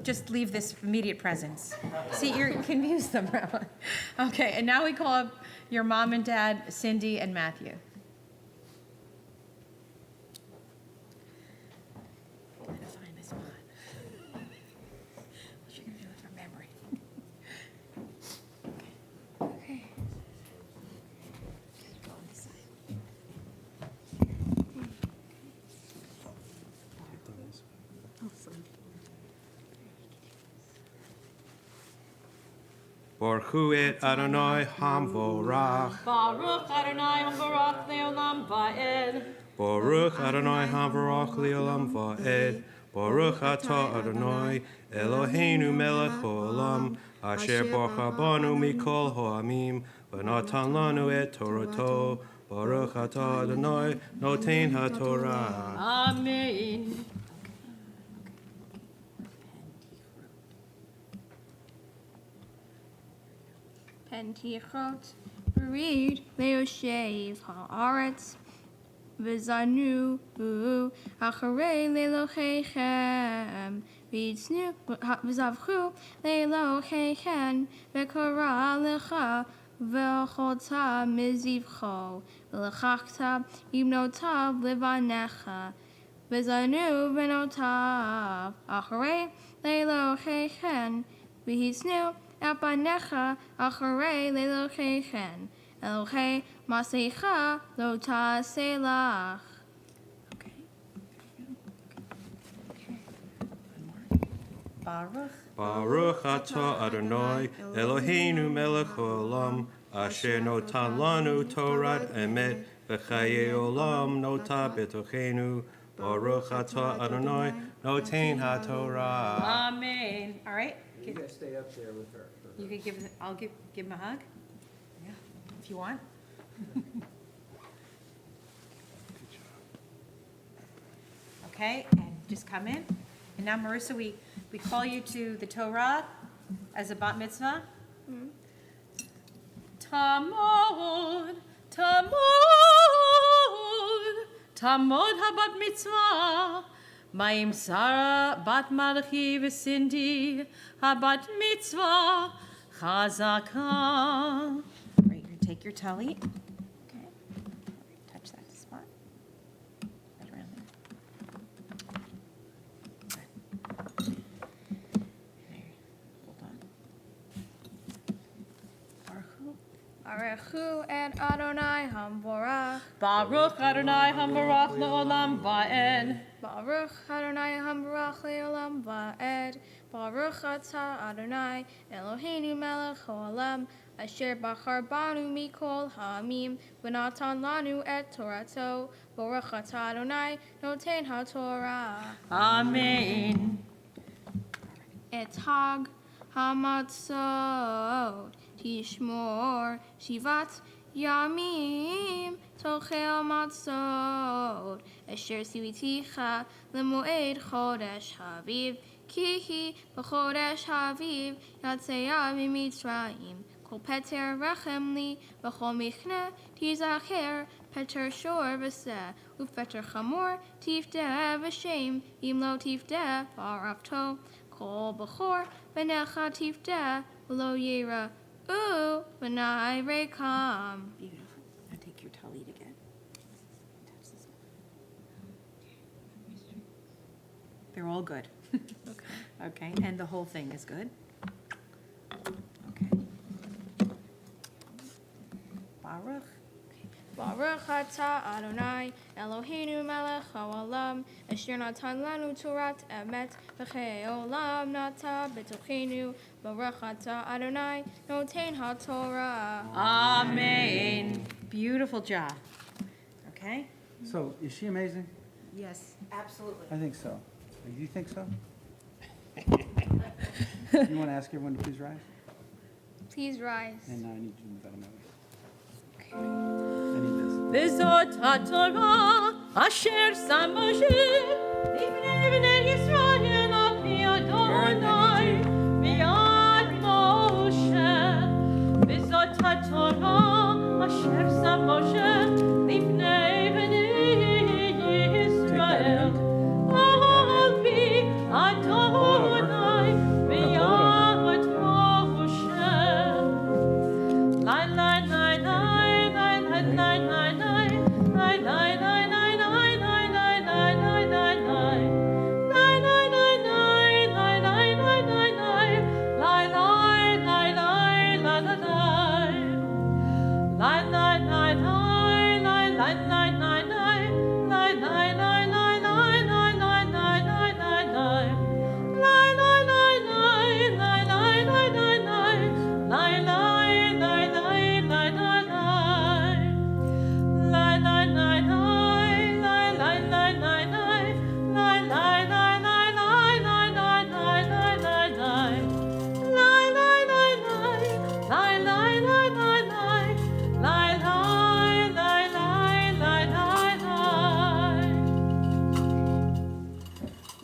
Just leave this immediate presence. See, you're confused them. Okay, and now we call up your mom and dad, Cindy and Matthew. I'm gonna find this spot. What you gonna do with her memory? Okay. Go on this side. Baruch et Adonai hamvorach. Baruch Adonai Baruch Leolam Va'ed. Baruch Adonai hamvorach leolam va'ed. Baruch atah Adonai Eloheinu melech haolam asher borcha banu mikol ha'amim v'natan lanu et Torato. Baruch atah Adonai noten haTorah. Amen. Pentichrot Berit Leoshev ha'aretz v'zanu acharei le'eloheichem v'yitznu v'zavchu le'eloheichem v'kara lecha v'chota mizivcho v'lechachta imnotav levanecha v'zanu v'notav acharei le'eloheichem v'yitznu Abanecha acharei le'eloheichem Elohei masecha lo ta'aselach. Okay. Baruch. Baruch atah Adonai Eloheinu melech haolam asher notan lanu Torat emet v'chaye olam nota betochenu. Baruch atah Adonai noten haTorah. Amen. All right. You guys stay up there with her. You can give. I'll give him a hug. Yeah, if you want. Okay, and just come in. And now, Marissa, we call you to the Torah as a bat mitzvah. Tamod, tamod, tamod habat mitzvah. Ma'im Sarah bat Malchi v'Cindy habat mitzvah chazaka. Great, you take your talit. Okay, touch that spot. Right around there. Good. There, hold on. Baruch Baruchu et Adonai Hamborach. Baruch Adonai Hambarach Le'olam Va'ed. Baruch Adonai Hambarach Le'olam Va'ed. Baruch Atah Adonai Eloheinu Melech Haolam. Asher Bachar Banu Mikol Ha'amim V'natan Lanu et Torato. Baruch Atah Adonai Noten HaTorah. Amen. Et Hag Hamatzot Tishmor Shivat Yamim Tochel Matzot Asher Siviticha Lemoed Chodesh Haviv Kihi B'Chodesh Haviv Yatseya Mitzrayim Kol Peter Rachem Li B'Chol Michne Tizacher Peter Shor V'Seh U'Peter Chamor Tifdeh V'Shem Im Lo Tifdeh Ba'Rafto Kol B'Chor V'Necha Tifdeh V'Lo Yera V'Nai Rekam. Beautiful. Now take your talit again. Touch this one. They're all good. Okay, and the whole thing is good. Okay. Baruch. Baruch atah Adonai Eloheinu melech haolam asher natan lanu torat emet v'chei olam nata b'tochenu. Baruch atah Adonai noten haTorah. Amen. Beautiful job. Okay? So, is she amazing? Yes. Absolutely. I think so. Do you think so? You want to ask everyone to please rise? Please rise. And now I need you to move out of my way. Okay. I need this. V'zot haTorah asher sam Moshe Livnei bnei Yisrael al pi Adonai mi'ad Moshe. V'zot haTorah asher sam Moshe Livnei bnei Yisrael al pi Adonai mi'ad Moshe. La la la la.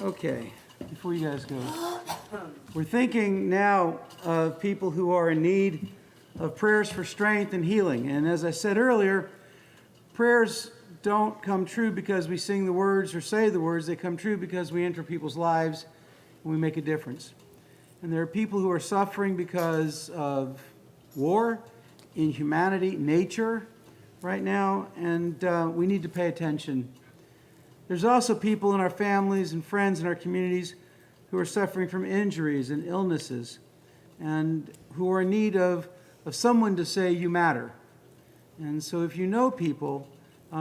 Okay, before you guys go, we're thinking now of people who are in need of prayers for strength and healing. And as I said earlier, prayers don't come true because we sing the words or say the words. They come true because we enter people's lives and we make a difference. And there are people who are suffering because of war, inhumanity, nature right now, and we need to pay attention. There's also people in our families and friends in our communities who are suffering from injuries and illnesses and who are in need of someone to say, you matter. And so if you know people,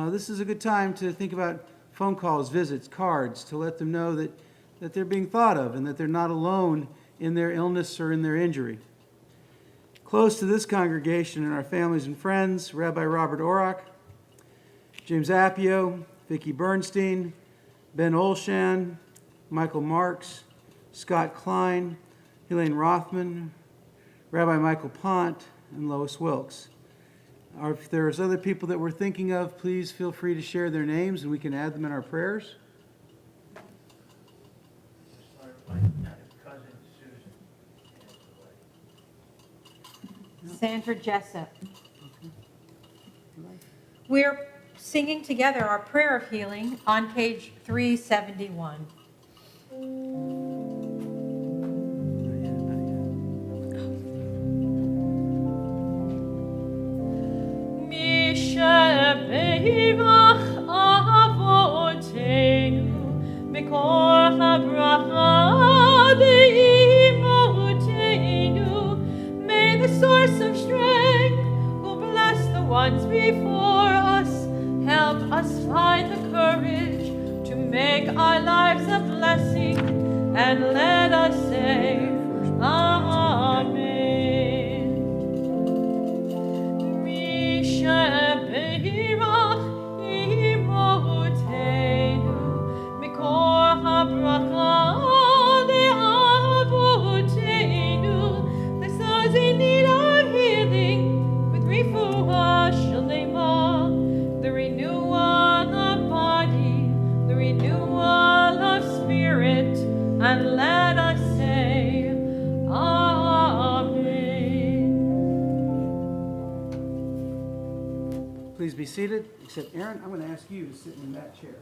this is a good time to think about phone calls, visits, cards, to let them know that they're being thought of and that they're not alone in their illness or in their injury. Close to this congregation and our families and friends, Rabbi Robert Orach, James Appio, Vicki Bernstein, Ben Olshan, Michael Marks, Scott Kline, Helene Rothman, Rabbi Michael Pont, and Lois Wilkes. If there's other people that we're thinking of, please feel free to share their names and we can add them in our prayers. Sandra Jessup. We're singing together our prayer of healing on page 371. May the source of strength, who be seated, except Aaron, I'm going to ask you to sit in that chair.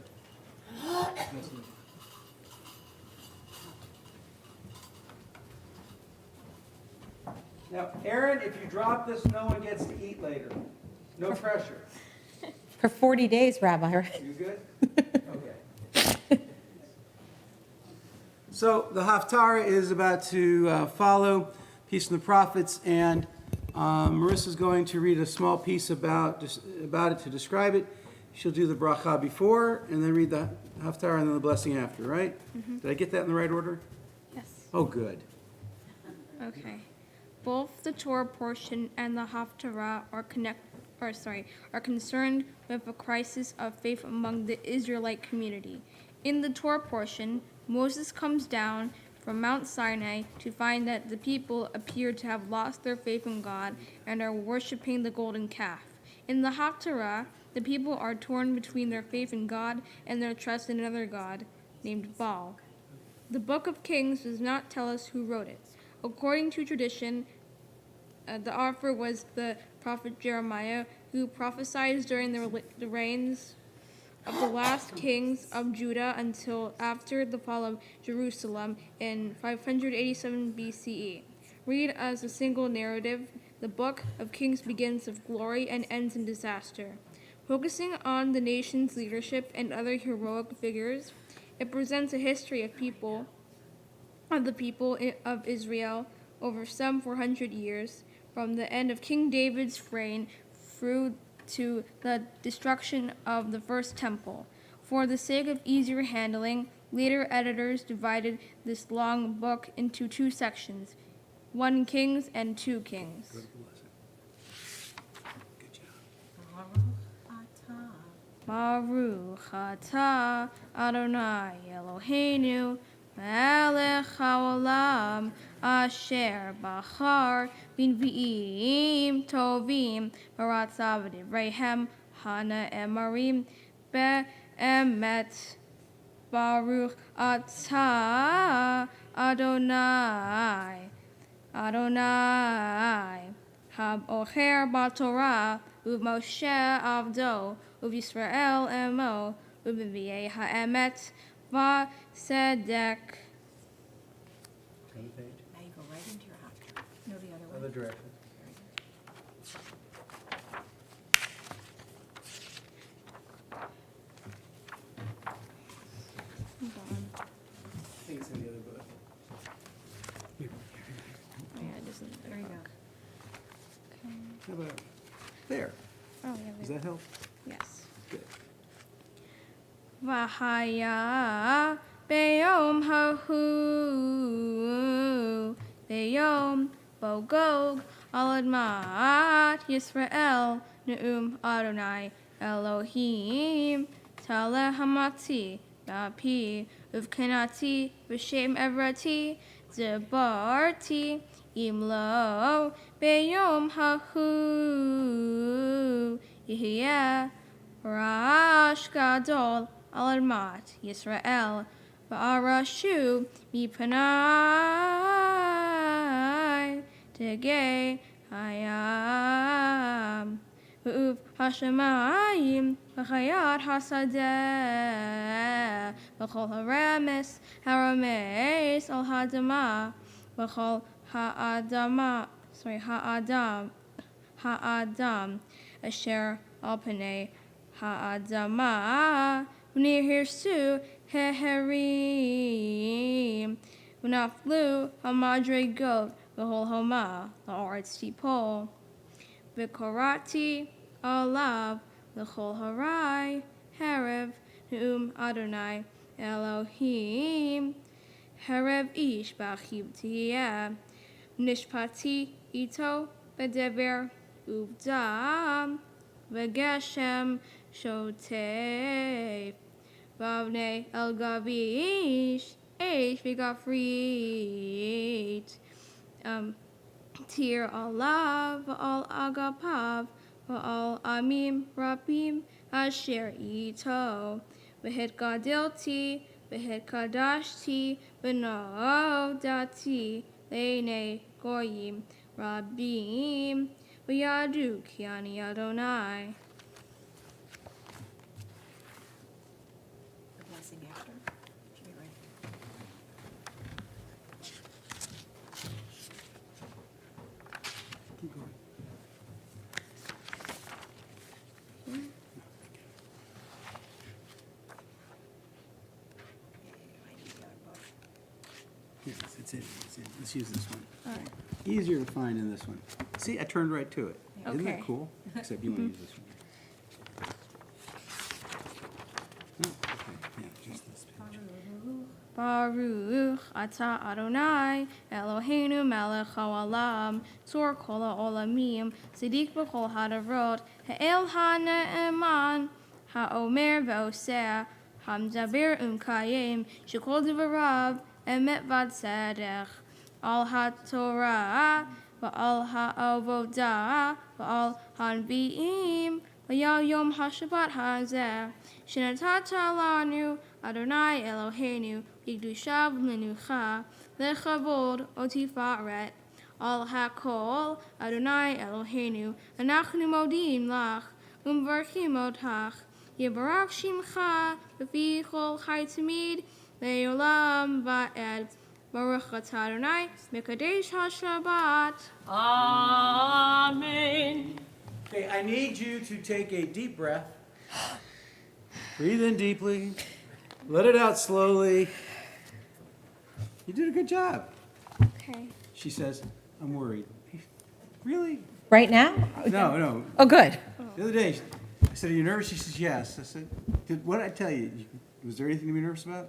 Now, Aaron, if you drop this, no one gets to eat later. No pressure. For 40 days, Rabbi. You good? Okay. So the Haftarah is about to follow Peace from the Prophets, and Marissa's going to read a small piece about it to describe it. She'll do the bracha before, and then read the Haftarah and then the blessing after, right? Mm-hmm. Did I get that in the right order? Yes. Oh, good. Okay. Both the Torah portion and the Haftarah are concerned with a crisis of faith among the Israelite community. In the Torah portion, Moses comes down from Mount Sinai to find that the people appear to have lost their faith in God and are worshiping the golden calf. In the Haftarah, the people are torn between their faith in God and their trust in another god named Baal. The Book of Kings does not tell us who wrote it. According to tradition, the author was the prophet Jeremiah, who prophesied during the reigns of the last kings of Judah until after the fall of Jerusalem in 587 BCE. Read as a single narrative, the Book of Kings begins with glory and ends in disaster. Focusing on the nation's leadership and other heroic figures, it presents a history of the people of Israel over some 400 years, from the end of King David's reign through to the destruction of the first temple. For the sake of easier handling, later editors divided this long book into two sections, 1 Kings and 2 Kings. Baruch atah Adonai Eloheinu melech haolam asher bachar b'nvi'im tovim v'ratzav v'divreihem hana'emarim be'emet. Baruch atah Adonai hab-ocher b'torah u'Moshe avdo u'Yisrael emo u'b'nvi'ei ha'emet v'sedek. Turn the page. Now you go right into your Haftarah. No, the other way. Other direction. I think it's in the other book. Here. Yeah, it doesn't. There you go. How about there? Oh, yeah. Does that help? Yes. Good. Vahaya Beyom Hahu Beyom Bogog Aladmat Yisrael Ne'um Adonai Elohim Talehamati Bapi Uvkenati V'Shem Evrati Debarti Imlo Beyom Hahu Yihya Rash Gadol Aladmat Yisrael Va'arashu Mipanai Tegei Hayam V'uv Hashemayim V'chayat Hasadeh V'chol Haramis Harames Al Hadama V'chol Ha'adam Asher Al Panei Ha'adama V'nihirsu Heherim V'naflu Hamadregot V'hol Homa La'aretz Tipol V'korati Alav L'chol Harai Harev Ne'um Adonai Elohim Harev Ish B'achiv Tiyah Nishpati Ito B'dever Uvdam V'geshem Shotef Vavnei El Gavish Eish V'gafrit Tir Alav V'al Agapav V'al Amim Rabim Asher Ito V'het Gadilti V'het Kadashti V'no Dati Le'nei Goyim Rabim V'yadu Kiani Adonai. Let's use this one. All right. Easier to find in this one. See, I turned right to it. Isn't that Okay. cool? Except you want to use this one. No, okay, yeah, just this page. Baruch atah Adonai Eloheinu melech haolam tzor kol ha'olamim tzaddik b'chol hadarot ha'el ha'ne'eman ha'omer v'oseh ha'mdaber u'mkayim shekol divarav emet v'tzedek al ha'torah v'al ha'avodah v'al ha'nvi'im v'yal yom ha'shabbat ha'zeh shenatata lanu Adonai Eloheinu Yigdusha v'menucha lechavod otifaret al hakol Adonai Eloheinu anachnu modim lach umvarchim otach Yibarach shimcha b'fi chol chai tamid le'olam va'ed Baruch atah Adonai mekadesh ha-Shabbat. Amen. Okay, I need you to take a deep breath. Breathe in deeply. Let it out slowly. You did a good job. Okay. She says, I'm worried. Really? Right now? No. Oh, good. The other day, I said, are you nervous? She says, yes. I said, what did I tell you? Was there anything to be nervous about?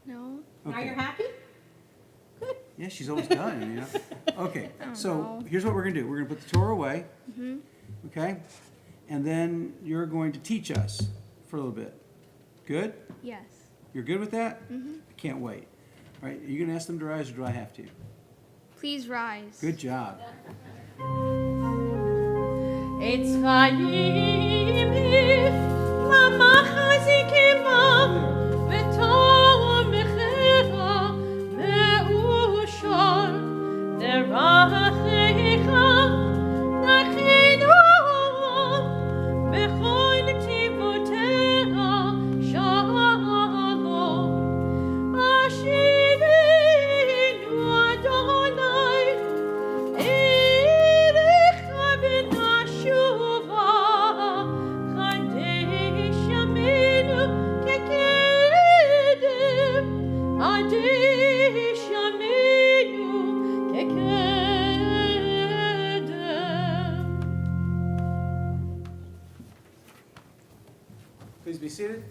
No. Now you're happy? Yeah, she's almost done, you know. Okay, so know. here's what we're going to do. We're going to put the Torah away, okay? And then you're going to teach us for a little bit. Good? Yes. You're good with that? I can't wait. All right, are you going to ask them to rise or do I have to? Please rise. Good job. It's Chaim if Mama Chazikima V'Torah Mechera Ve'ushor Derachecha Nachinor B'chol Tivotera Shalom Ashivinu Adonai Erecha v'nashuva Chadesh Yameinu kekedem Adesh Yameinu kekedem. Please be seated.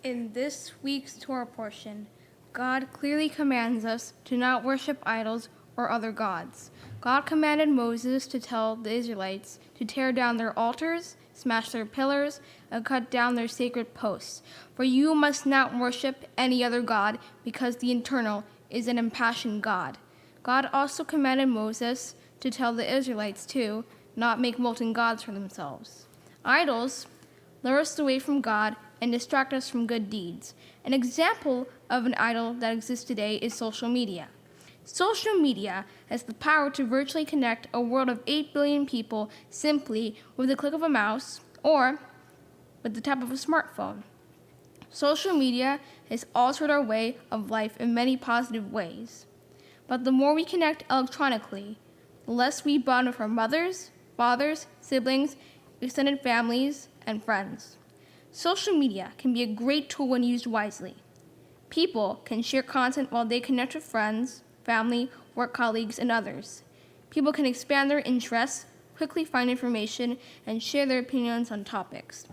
In this week's Torah portion, God clearly commands us to not worship idols or other gods. God commanded Moses to tell the Israelites to tear down their altars, smash their pillars, and cut down their sacred posts. For you must not worship any other god, because the Eternal is an impassioned God. God also commanded Moses to tell the Israelites to not make molten gods for themselves. Idols lure us away from God and distract us from good deeds. An example of an idol that exists today is social media. Social media has the power to virtually connect a world of 8 billion people simply with the click of a mouse or with the tap of a smartphone. Social media has altered our way of life in many positive ways. But the more we connect electronically, the less we bond with our mothers, fathers, siblings, extended families, and friends. Social media can be a great tool when used wisely. People can share content while they connect with friends, family, work colleagues, and others. People can expand their interests, quickly find information, and share their opinions on topics.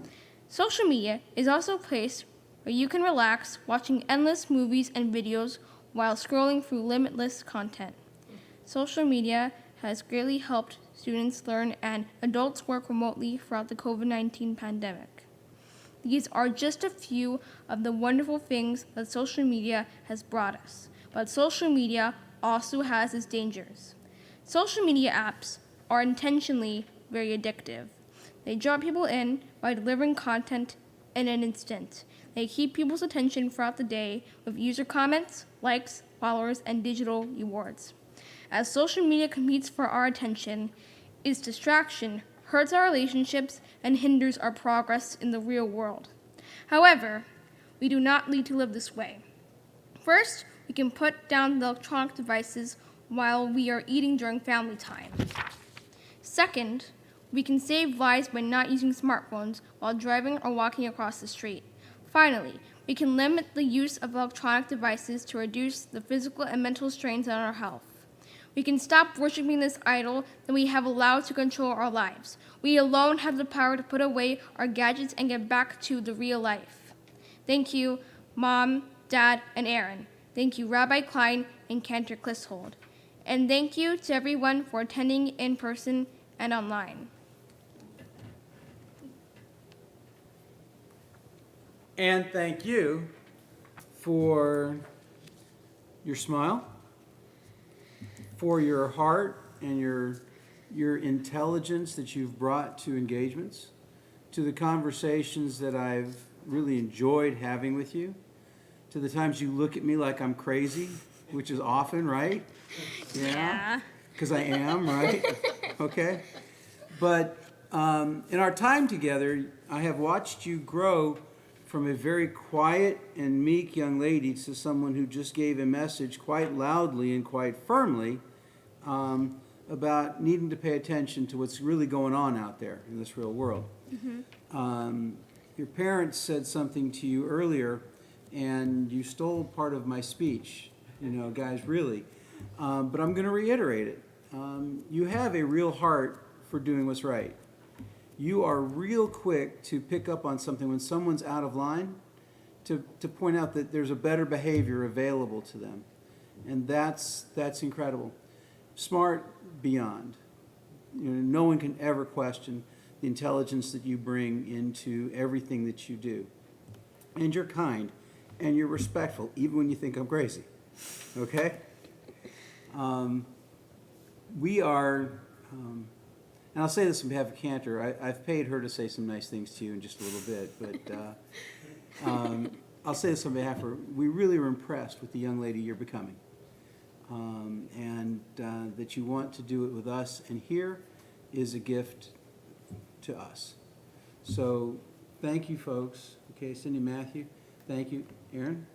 Social media is also a place where you can relax watching endless movies and videos while scrolling through limitless content. Social media has greatly helped students learn and adults work remotely throughout the COVID-19 pandemic. These are just a few of the wonderful things that social media has brought us, but social media also has its dangers. Social media apps are intentionally very addictive. They draw people in by delivering content in an instant. They keep people's attention throughout the day with user comments, likes, followers, and digital rewards. As social media competes for our attention, its distraction hurts our relationships and hinders our progress in the real world. However, we do not need to live this way. First, we can put down the electronic devices while we are eating during family time. Second, we can save lives by not using smartphones while driving or walking across the street. Finally, we can limit the use of electronic devices to reduce the physical and mental strains on our health. We can stop worshiping this idol that we have allowed to control our lives. We alone have the power to put away our gadgets and get back to the real life. Thank you, Mom, Dad, and Aaron. Thank you, Rabbi Kline and Cantor Clissold. And thank you to everyone for attending in person and online. And thank you for your smile, for your heart and your intelligence that you've brought to engagements, to the conversations that I've really enjoyed having with you, to the times you look at me like I'm crazy, which is often, right? Yeah. Because I am, right? Okay. But in our time together, I have watched you grow from a very quiet and meek young lady to someone who just gave a message quite loudly and quite firmly about needing to pay attention to what's really going on out there in this real world. Your parents said something to you earlier, and you stole part of my speech, guys, really. But I'm going to reiterate it. You have a real heart for doing what's right. You are real quick to pick up on something when someone's out of line, to point out that there's a better behavior available to them. And that's incredible. Smart beyond. No one can ever question the intelligence that you bring into everything that you do. And you're kind, and you're respectful, even when you think I'm crazy. Okay? We are... and I'll say this on behalf of Cantor. I've paid her to say some nice things to you in just a little bit, but I'll say this on behalf of her. We really were impressed with the young lady you're becoming, and that you want to do it with us, and here is a gift to us. So thank you, folks. Okay, Cindy, Matthew, thank you. Aaron,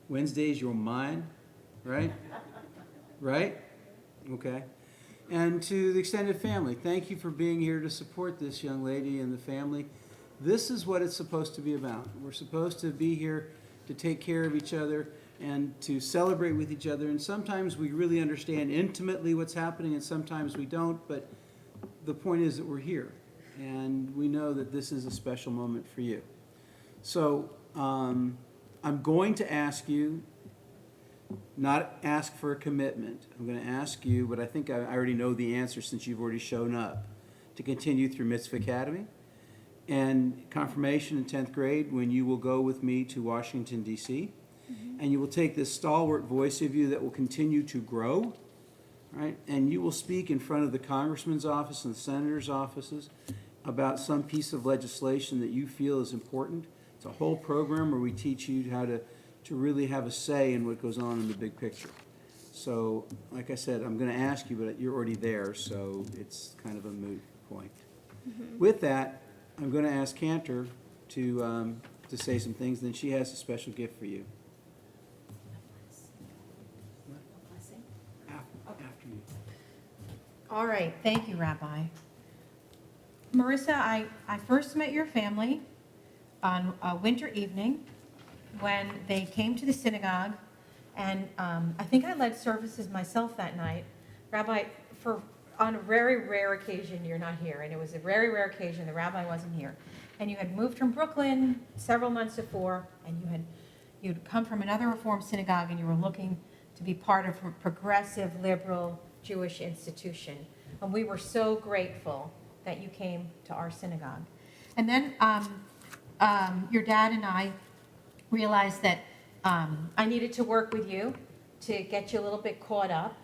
Wednesday's your mine, right? Right? Okay. And to the extended family, thank you for being here to support this young lady and the family. This is what it's supposed to be about. We're supposed to be here to take care of each other and to celebrate with each other. And sometimes we really understand intimately what's happening, and sometimes we don't. But the point is that we're here, and we know that this is a special moment for you. So I'm going to ask you, not ask for a commitment. I'm going to ask you, but I think I already know the answer since you've already shown up, to continue through Mitzvah Academy and confirmation in 10th grade, when you will go with me to Washington, D.C., and you will take this stalwart voice of you that will continue to grow, right? And you will speak in front of the congressman's office and the senator's offices about some piece of legislation that you feel is important. It's a whole program where we teach you how to really have a say in what goes on in the big picture. So, like I said, I'm going to ask you, but you're already there, so it's kind of a moot point. With that, I'm going to ask Cantor to say some things, then she has a special gift for you. After you. All right, thank you, Rabbi. Marissa, I first met your family on a winter evening when they came to the synagogue, and I think I led services myself that night. Rabbi, on a very rare occasion, you're not here, and it was a very rare occasion the rabbi wasn't here. And you had moved from Brooklyn several months before, and you'd come from another Reform synagogue, and you were looking to be part of a progressive, liberal Jewish institution. And we were so grateful that you came to our synagogue. And then your dad and I realized that I needed to work with you to get you a little bit caught up.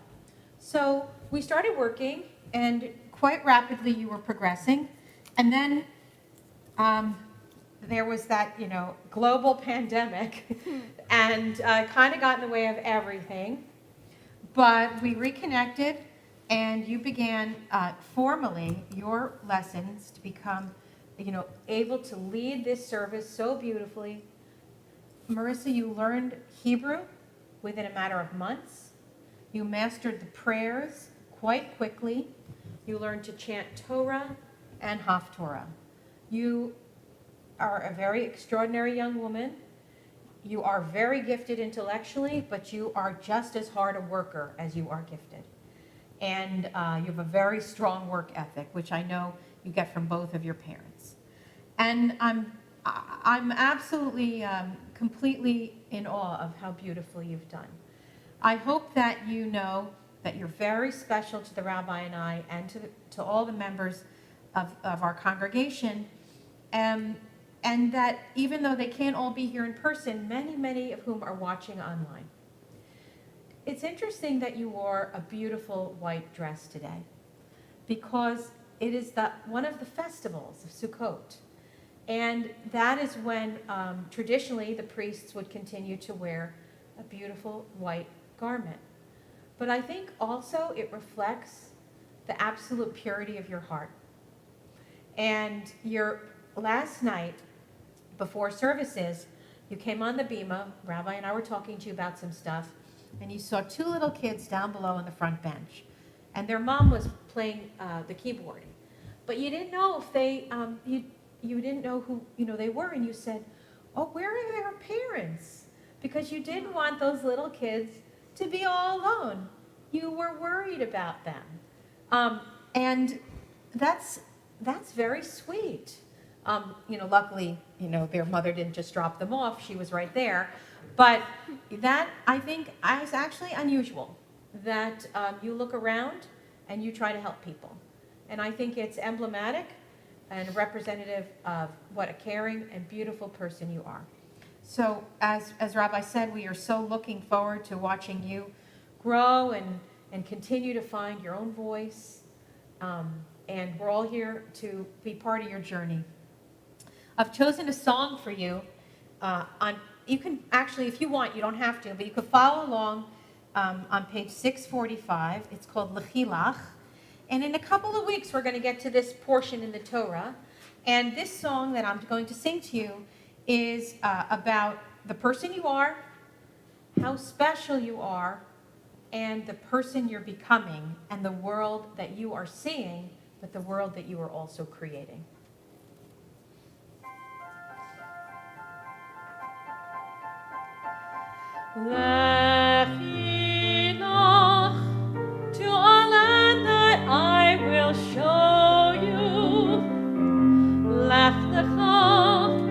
So we started working, and quite rapidly you were progressing. And then there was that, global pandemic, and kind of got in the way of everything. But we reconnected, and you began formally your lessons to become, able to lead this service so beautifully. Marissa, you learned Hebrew within a matter of months. You mastered the prayers quite quickly. You learned to chant Torah and Haftorah. You are a very extraordinary young woman. You are very gifted intellectually, but you are just as hard a worker as you are gifted. And you have a very strong work ethic, which I know you get from both of your parents. And I'm absolutely, completely in awe of how beautifully you've done. I hope that you know that you're very special to the Rabbi and I, and to all the members of our congregation, and that even though they can't all be here in person, many, many of whom are watching online. It's interesting that you wore a beautiful white dress today, because it is one of the festivals of Sukkot. And that is when traditionally the priests would continue to wear a beautiful white garment. But I think also it reflects the absolute purity of your heart. And last night, before services, you came on the bima, Rabbi and I were talking to you about some stuff, and you saw two little kids down below on the front bench. And their mom was playing the keyboard. But you didn't know if they, you didn't know who they were, and you said, oh, where are their parents? Because you didn't want those little kids to be all alone. You were worried about them. And that's very sweet. Luckily, their mother didn't just drop them off. She was right there. But that, I think, is actually unusual, that you look around and you try to help people. And I think it's emblematic and representative of what a caring and beautiful person you are. So as Rabbi said, we are so looking forward to watching you grow and continue to find your own voice. And we're all here to be part of your journey. I've chosen a song for you. You can actually, if you want, you don't have to, but you can follow along on page 645. It's called Lechilach. And in a couple of weeks, we're going to get to this portion in the Torah. And this song that I'm going to sing to you is about the person you are, how special you are, and the person you're becoming, and the world that you are seeing, but the world that you are also creating. Lechilach, to a land that I will show you. Lech lecha,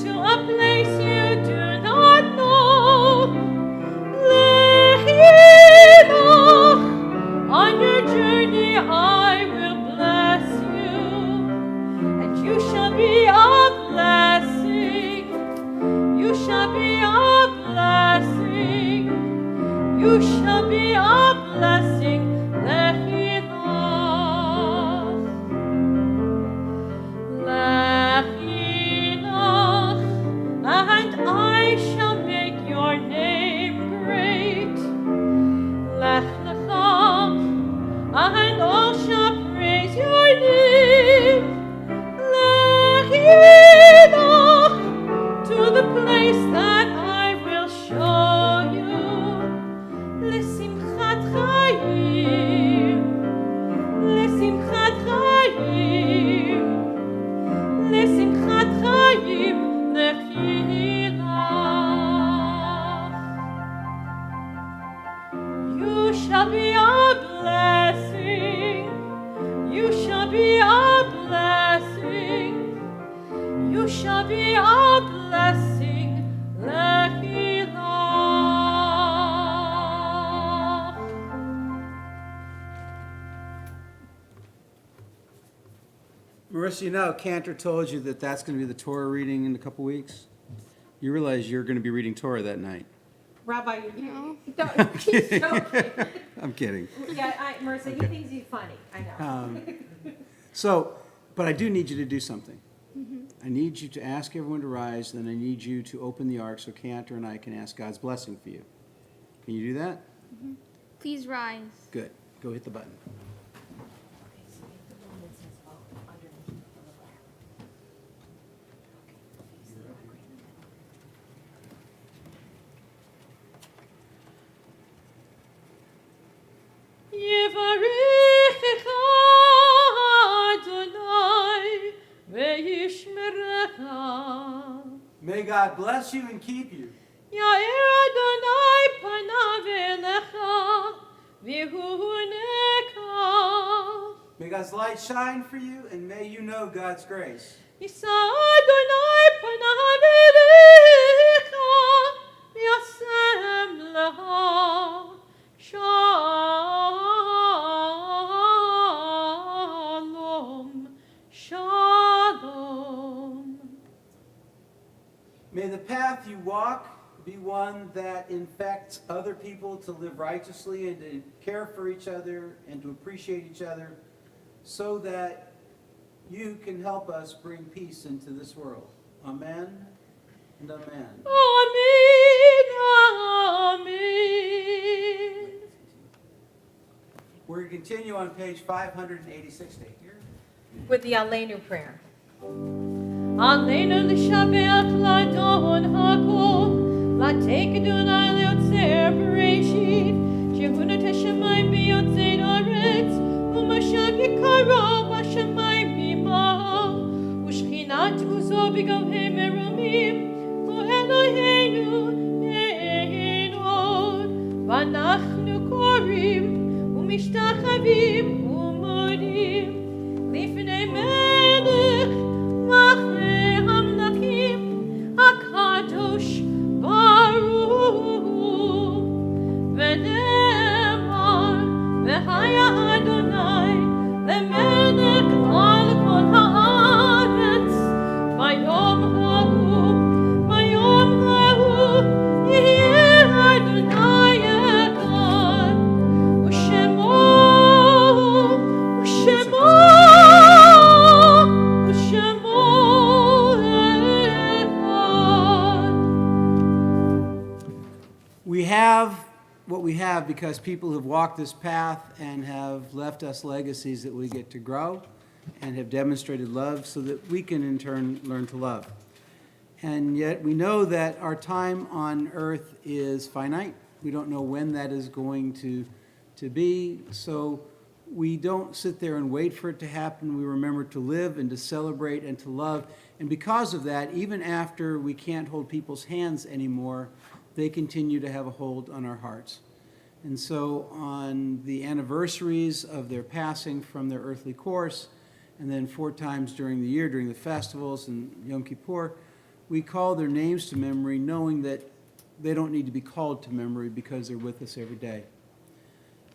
to a place you do not know. Lechilach, on your journey I will bless you, and you shall be a blessing. You shall be a blessing. You shall be a blessing. Lechilach, Lechilach, and I shall make your name great. Lech lecha, and all shall praise your name. Lechilach, to the place that I will show you. L'simchat chayim, l'simchat chayim, l'simchat chayim, lechilach. You shall be a blessing. You shall be a blessing. You shall be a blessing. Lechilach. Marissa, Cantor told you that that's going to be the Torah reading in a couple weeks. You realize you're going to be reading Torah that night. Rabbi, he's joking. I'm kidding. Yeah, Marissa, he thinks he's funny. I know. But I do need you to do something. I need you to ask everyone to rise, then I need you to open the ark so Cantor and I can ask God's blessing for you. Can you do that? Please rise. Good. Go hit the button. Yevarechecha Adonai ve'yishmerecha. God bless you and keep you. Ya'ir Adonai panav elecha v'yehuneka. May God's light shine for you, and may you know God's grace. Yisa Adonai panav elecha v'yasem lecha. Shalom. Shalom. May the path you walk be one that infects other people to live righteously and to care for each other and to appreciate each other so that you can help us bring peace into this world. Amen and amen. Amen. Amen. We're going to continue on page 586. With the Elena Prayer. Aleinu l'shabeach l'adon hakol, l'teik Adonai l'yotzer bereshit, shehunat hashamayim b'yotzei haaretz, u'mashav yikara b'shamayim b'ima'al, u'shchinat uzo b'gavhei merumim, u'Eloheinu me'enod, v'anachnu korim, u'mishtachavim, u'modim, lifnei melech, HaKadosh Baruch V'nemar V'haya Adonai Lemelech Al Kol Haaretz Vayom Hahu Yeh Adonai Echad U'Shemo We have what we have because people have walked this path and have left us legacies that we get to grow and have demonstrated love so that we can in turn learn to love. And yet we know that our time on earth is finite. We don't know when that is going to be, so we don't sit there and wait for it to happen. We remember to live and to celebrate and to love. And because of that, even after we can't hold people's hands anymore, they continue to have a hold on our hearts. And so on the anniversaries of their passing from their earthly course, and then 4 times during the year, during the festivals and Yom Kippur, we call their names to memory, knowing that they don't need to be called to memory because they're with us every day.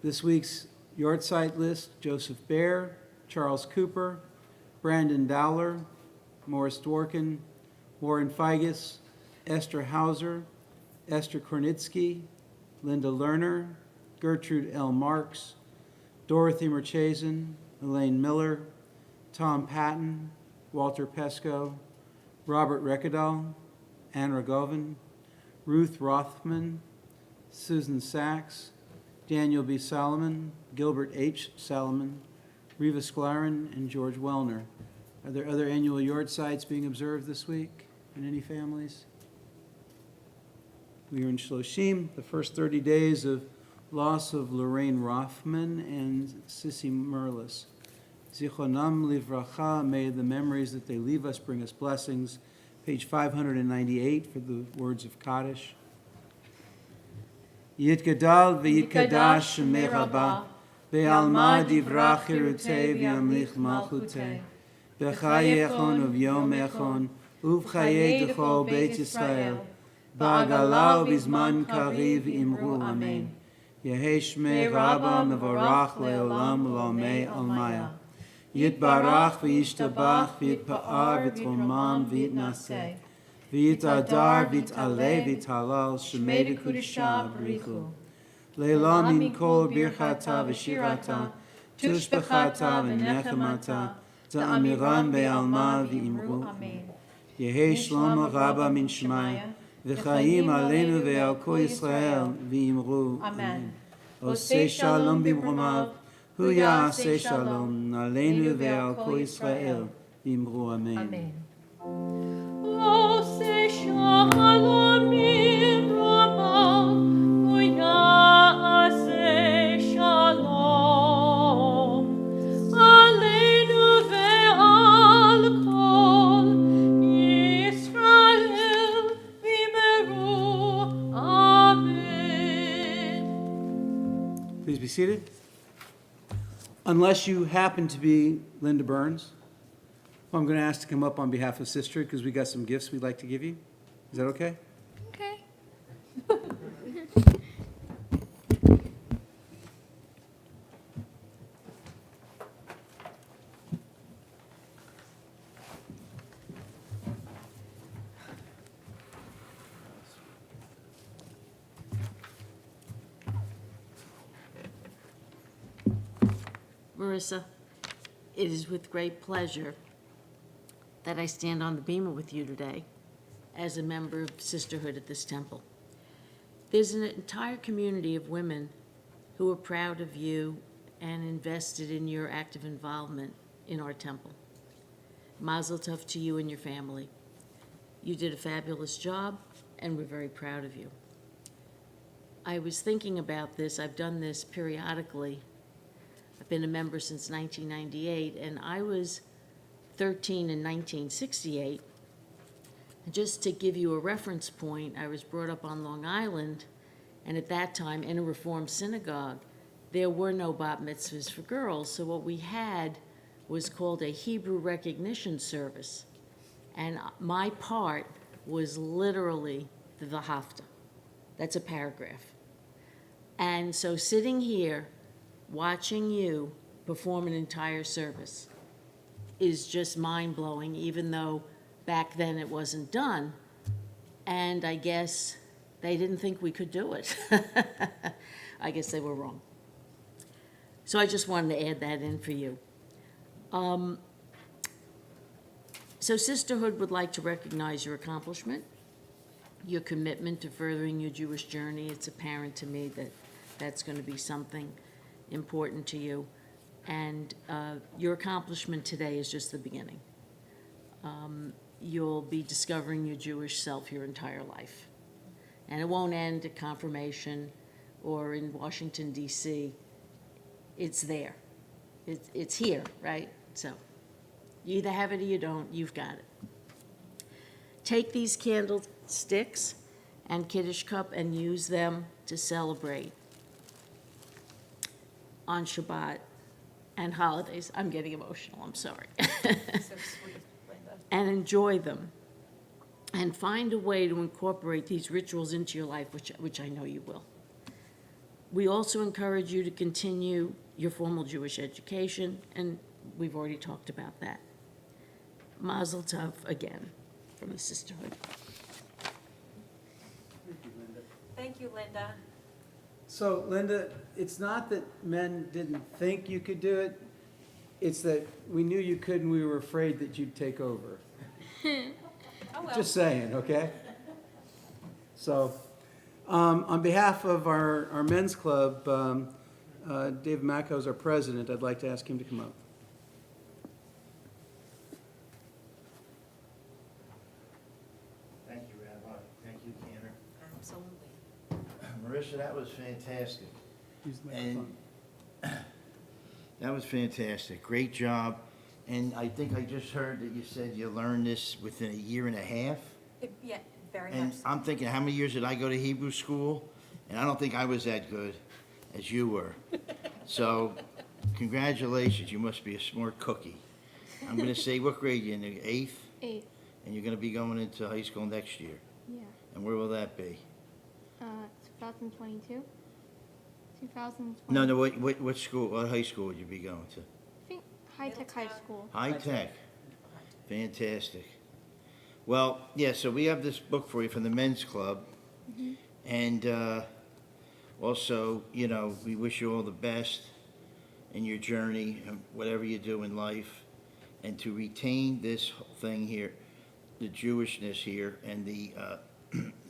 This week's Yortzeit list: Joseph Baer, Charles Cooper, Brandon Dowler, Morris Dworkin, Warren Figus, Esther Hauser, Esther Kornitsky, Linda Lerner, Gertrude L. Marks, Dorothy Merchazen, Elaine Miller, Tom Patton, Walter Pesco, Robert Reckadal, Anne Rogovin, Ruth Rothman, Susan Sachs, Daniel B. Solomon, Gilbert H. Solomon, Reva Sklarin, and George Wellner. Are there other annual Yortzeits being observed this week in any families? We are in Shloshim, the first 30 days of loss of Lorraine Rothman and Sissy Merlis. Zichronam livracha, may the memories that they leave us bring us blessings. Page 598 for the words of Kaddish. Yitgadal v'yitkadash shemei Rabba, ve'alma divrach chirutei v'yamlich malchutei, v'chaye echon uv'yom echon, uv'chaye d'chol Beit Yisrael, ba'agala v'zman kariv imru amen. Yehei shmei Rabba mevorach le'olam u'lamei almaya. Yitbarach v'yishtabach v'yitpa'ar v'tromam v'yitnaseh. V'yitadar v'yit'aleh v'yithalal shemei d'kudisha b'richu. Leila min kol birchata v'shirata, tushbechata v'nechemata, ta'amiran be'alma v'imru. Yehei shlomo Rabba min shmaya, v'chaim aleinu ve'al kol Yisrael v'imru. Amen. Osei shalom b'mromav, hu ya'aseh shalom, aleinu ve'al kol Yisrael v'imru. Amen. Osei shalom b'mromav, hu ya'aseh shalom, aleinu ve'al kol Yisrael Please be seated. Unless you happen to be Linda Burns, who I'm going to ask to come up on behalf of Sister because we got some gifts we'd like to give you. Is that okay? Okay. Marissa, it is with great pleasure that I stand on the bema with you today as a member of sisterhood at this temple. There's an entire community of women who are proud of you and invested in your active involvement in our temple. Mazel tov to you and your family. You did a fabulous job, and we're very proud of you. I was thinking about this. I've done this periodically. I've been a member since 1998, and I was 13 in 1968. Just to give you a reference point, I was brought up on Long Island, and at that time, in a Reform synagogue, there were no bat mitzvahs for girls, so what we had was called a Hebrew recognition service, and my part was literally the V'hafta. That's a paragraph. And so sitting here, watching you perform an entire service is just mind-blowing, even though back then it wasn't done. And I guess they didn't think we could do it. I guess they were wrong. So I just wanted to add that in for you. So Sisterhood would like to recognize your accomplishment, your commitment to furthering your Jewish journey. It's apparent to me that that's going to be something important to you. And your accomplishment today is just the beginning. You'll be discovering your Jewish self your entire life. And it won't end at confirmation or in Washington, D.C. It's there. It's here, right? So you either have it or you don't. You've got it. Take these candlesticks and Kiddush cup and use them to celebrate on Shabbat and holidays. I'm getting emotional, I'm sorry. So sweet, Linda. And enjoy them. And find a way to incorporate these rituals into your life, which I know you will. We also encourage you to continue your formal Jewish education, and we've already talked about that. Mazel tov again from the Sisterhood. Thank you, Linda. So, Linda, it's not that men didn't think you could do it. It's that we knew you could and we were afraid that you'd take over. Oh, well. Just saying, okay? So, on behalf of our men's club, Dave Macco is our president. I'd like to ask him to come up. Thank you, Rabbi. Thank you, Cantor. Absolutely. Marissa, that was fantastic. Use the And microphone. that was fantastic. Great job. And I think I just heard that you said you learned this within a year and a half. Yeah, very And much so. I'm thinking, how many years did I go to Hebrew school? And I don't think I was that good as you were. So, congratulations. You must be a smart cookie. I'm going to say, what grade are you in? The 8th? 8th. And you're going to be going into high school next year. Yeah. And where will that be? 2022. 2020. No, what school, what high school would you be going to? I think High Tech High School. High Tech. Fantastic. Well, yeah, so we have this book for you from the men's club. And also, you know, we wish you all the best in your journey and whatever you do in life. And to retain this thing here, the Jewishness here, and the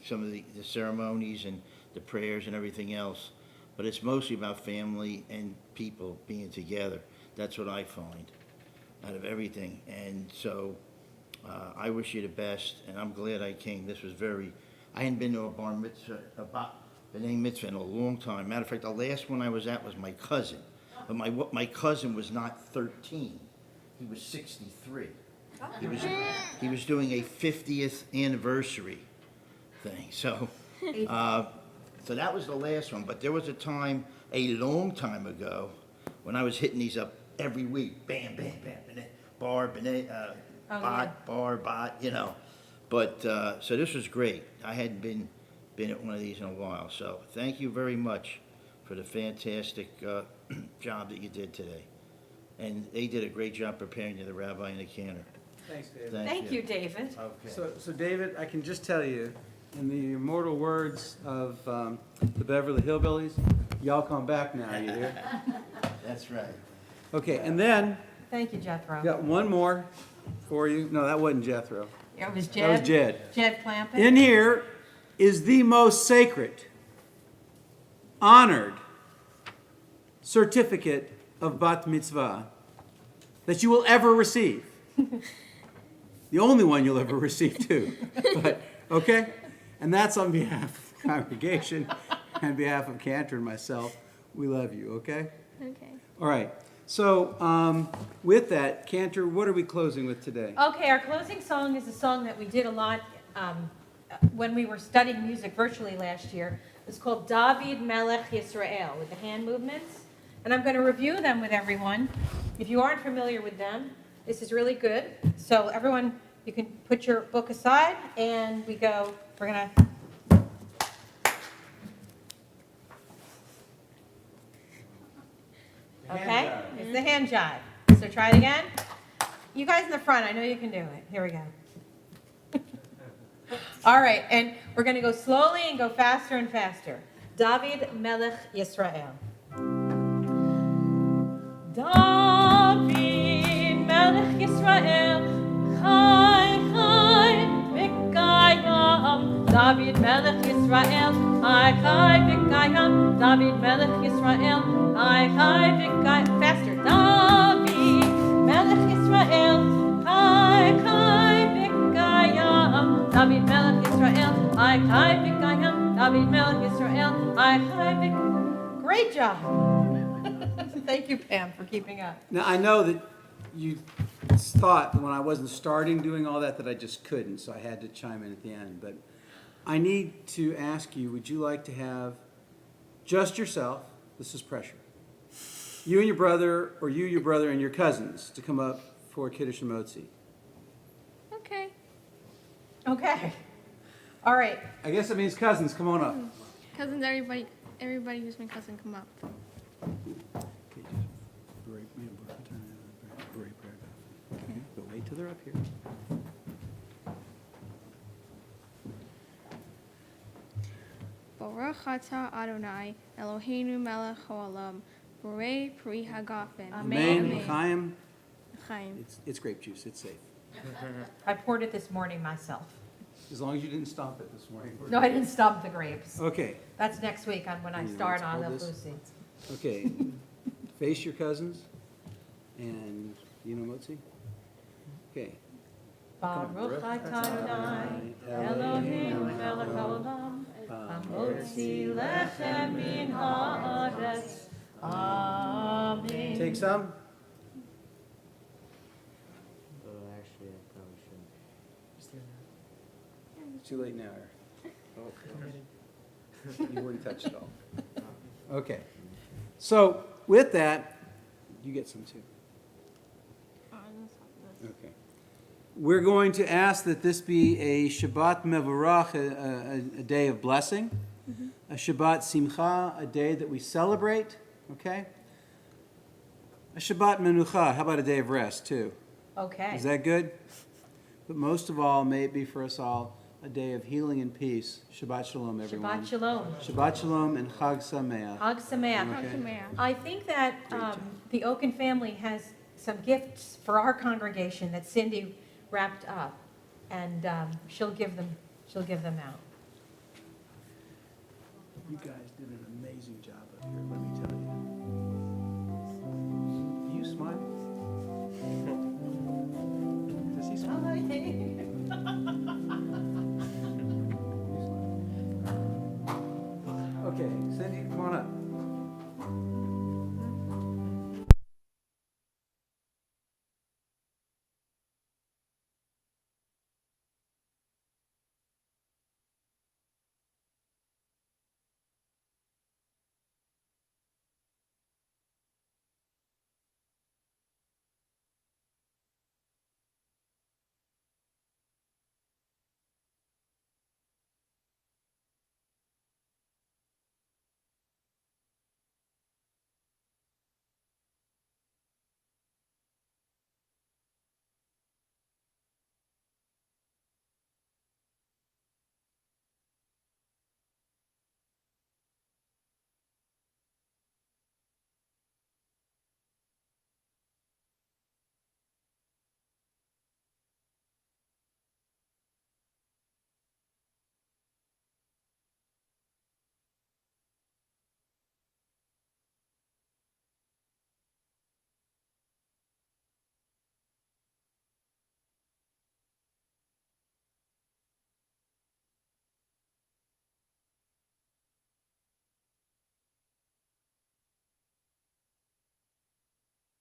some of the ceremonies and the prayers and everything else. But it's mostly about family and people being together. That's what I find out of everything. And so I wish you the best, and I'm glad I came. This was I hadn't been to a bar mitzvah, a name mitzvah in a long time. Matter of fact, the last one I was at was my cousin. But my cousin was not 13. He was 63. He was doing a 50th anniversary thing. So, so that was the last one. But there was a time a long time ago when I was hitting these up every week. Bam, bam, bam. And then bar, bot, bar, bot, you know. But, so this was great. I hadn't been at one of these in a while. So thank you very much for the fantastic job that you did today. And they did a great job preparing you, the Rabbi and the Cantor. Thanks, David. Thank you, David. Okay. So David, I can just tell you, in the immortal words of the Beverly Hillbillies, y'all come back now, you hear? That's right. Okay, and then, Thank you, Jethro. got one more for you. No, that wasn't Jethro. It was Jed. That was Jed. Jed Clampett. In here is the most sacred, honored certificate of bat mitzvah that you will ever receive. The only one you'll ever receive, too. But, okay? And that's on behalf of the congregation, on behalf of Cantor and myself. We love you, okay? Okay. All right. So, with that, Cantor, what are we closing with today? Okay, our closing song is a song that we did a lot when we were studying music virtually last year. It's called David Melech Yisrael, with the hand movements. And I'm going to review them with everyone. If you aren't familiar with them, this is really good. So everyone, you can put your book aside, and we're going to... Okay, it's the hand jive. So try it again. You guys in the front, I know you can do it. Here we go. All right, and we're going to go slowly and go faster and faster. David Melech Yisrael. David Melech Yisrael, Chai Chai V'Kayam. David Melech Yisrael, Chai Chai V'Kayam. David Melech Yisrael, Chai Chai V'Kayam. Faster. David Melech Yisrael, Chai Chai V'Kayam. David Melech Yisrael, Chai Chai V'Kayam. David Melech Yisrael, Chai Chai V'Kayam. Great job. Thank you, Pam, for keeping up. Now, I know that you thought when I wasn't starting doing all that I just couldn't, so I had to chime in at the end. But I need to ask you, would you like to have just yourself, this is pressure, you and your brother, or you, your brother, and your cousins to come up for Kiddush and Motzi? Okay. Okay. All right. I guess that means cousins, come on up. Cousins, everybody who's my cousin, come up. Okay, but wait till they're up here. Baruch atah Adonai, Eloheinu melech haolam, borei pri hagafen. Amen. Chaim. Chaim. It's grape juice, it's safe. I poured it this morning myself. As long as you didn't stomp it this morning. No, I didn't stomp the grapes. Okay, That's next week when I start on hold El this. Fusi. okay. Face your cousins, and you know Motzi? Okay. Baruch atah Adonai, Eloheinu melech haolam, hamotzi lechem min haaretz. Amen. Take some. Actually, I probably shouldn't. It's too late now, Eric. You wouldn't touch it all. Okay. So, with that, you get some too. Okay. We're going to ask that this be a Shabbat Mevorach, a day of blessing, a Shabbat Simcha, a day that we celebrate, okay? A Shabbat Menucha, how about a day of rest too? Okay. Is that good? But most of all, may it be for us all a day of healing and peace. Shabbat Shalom, everyone. Shabbat Shalom. Shabbat Shalom and Chag Sameach. Chag Sameach. Okay. I think that the Okon family has some gifts for our congregation that Cindy wrapped up, and she'll give them out. You guys did an amazing job up here, let me tell you. You smile? Does he smile? You smile. Okay, Cindy, come on up.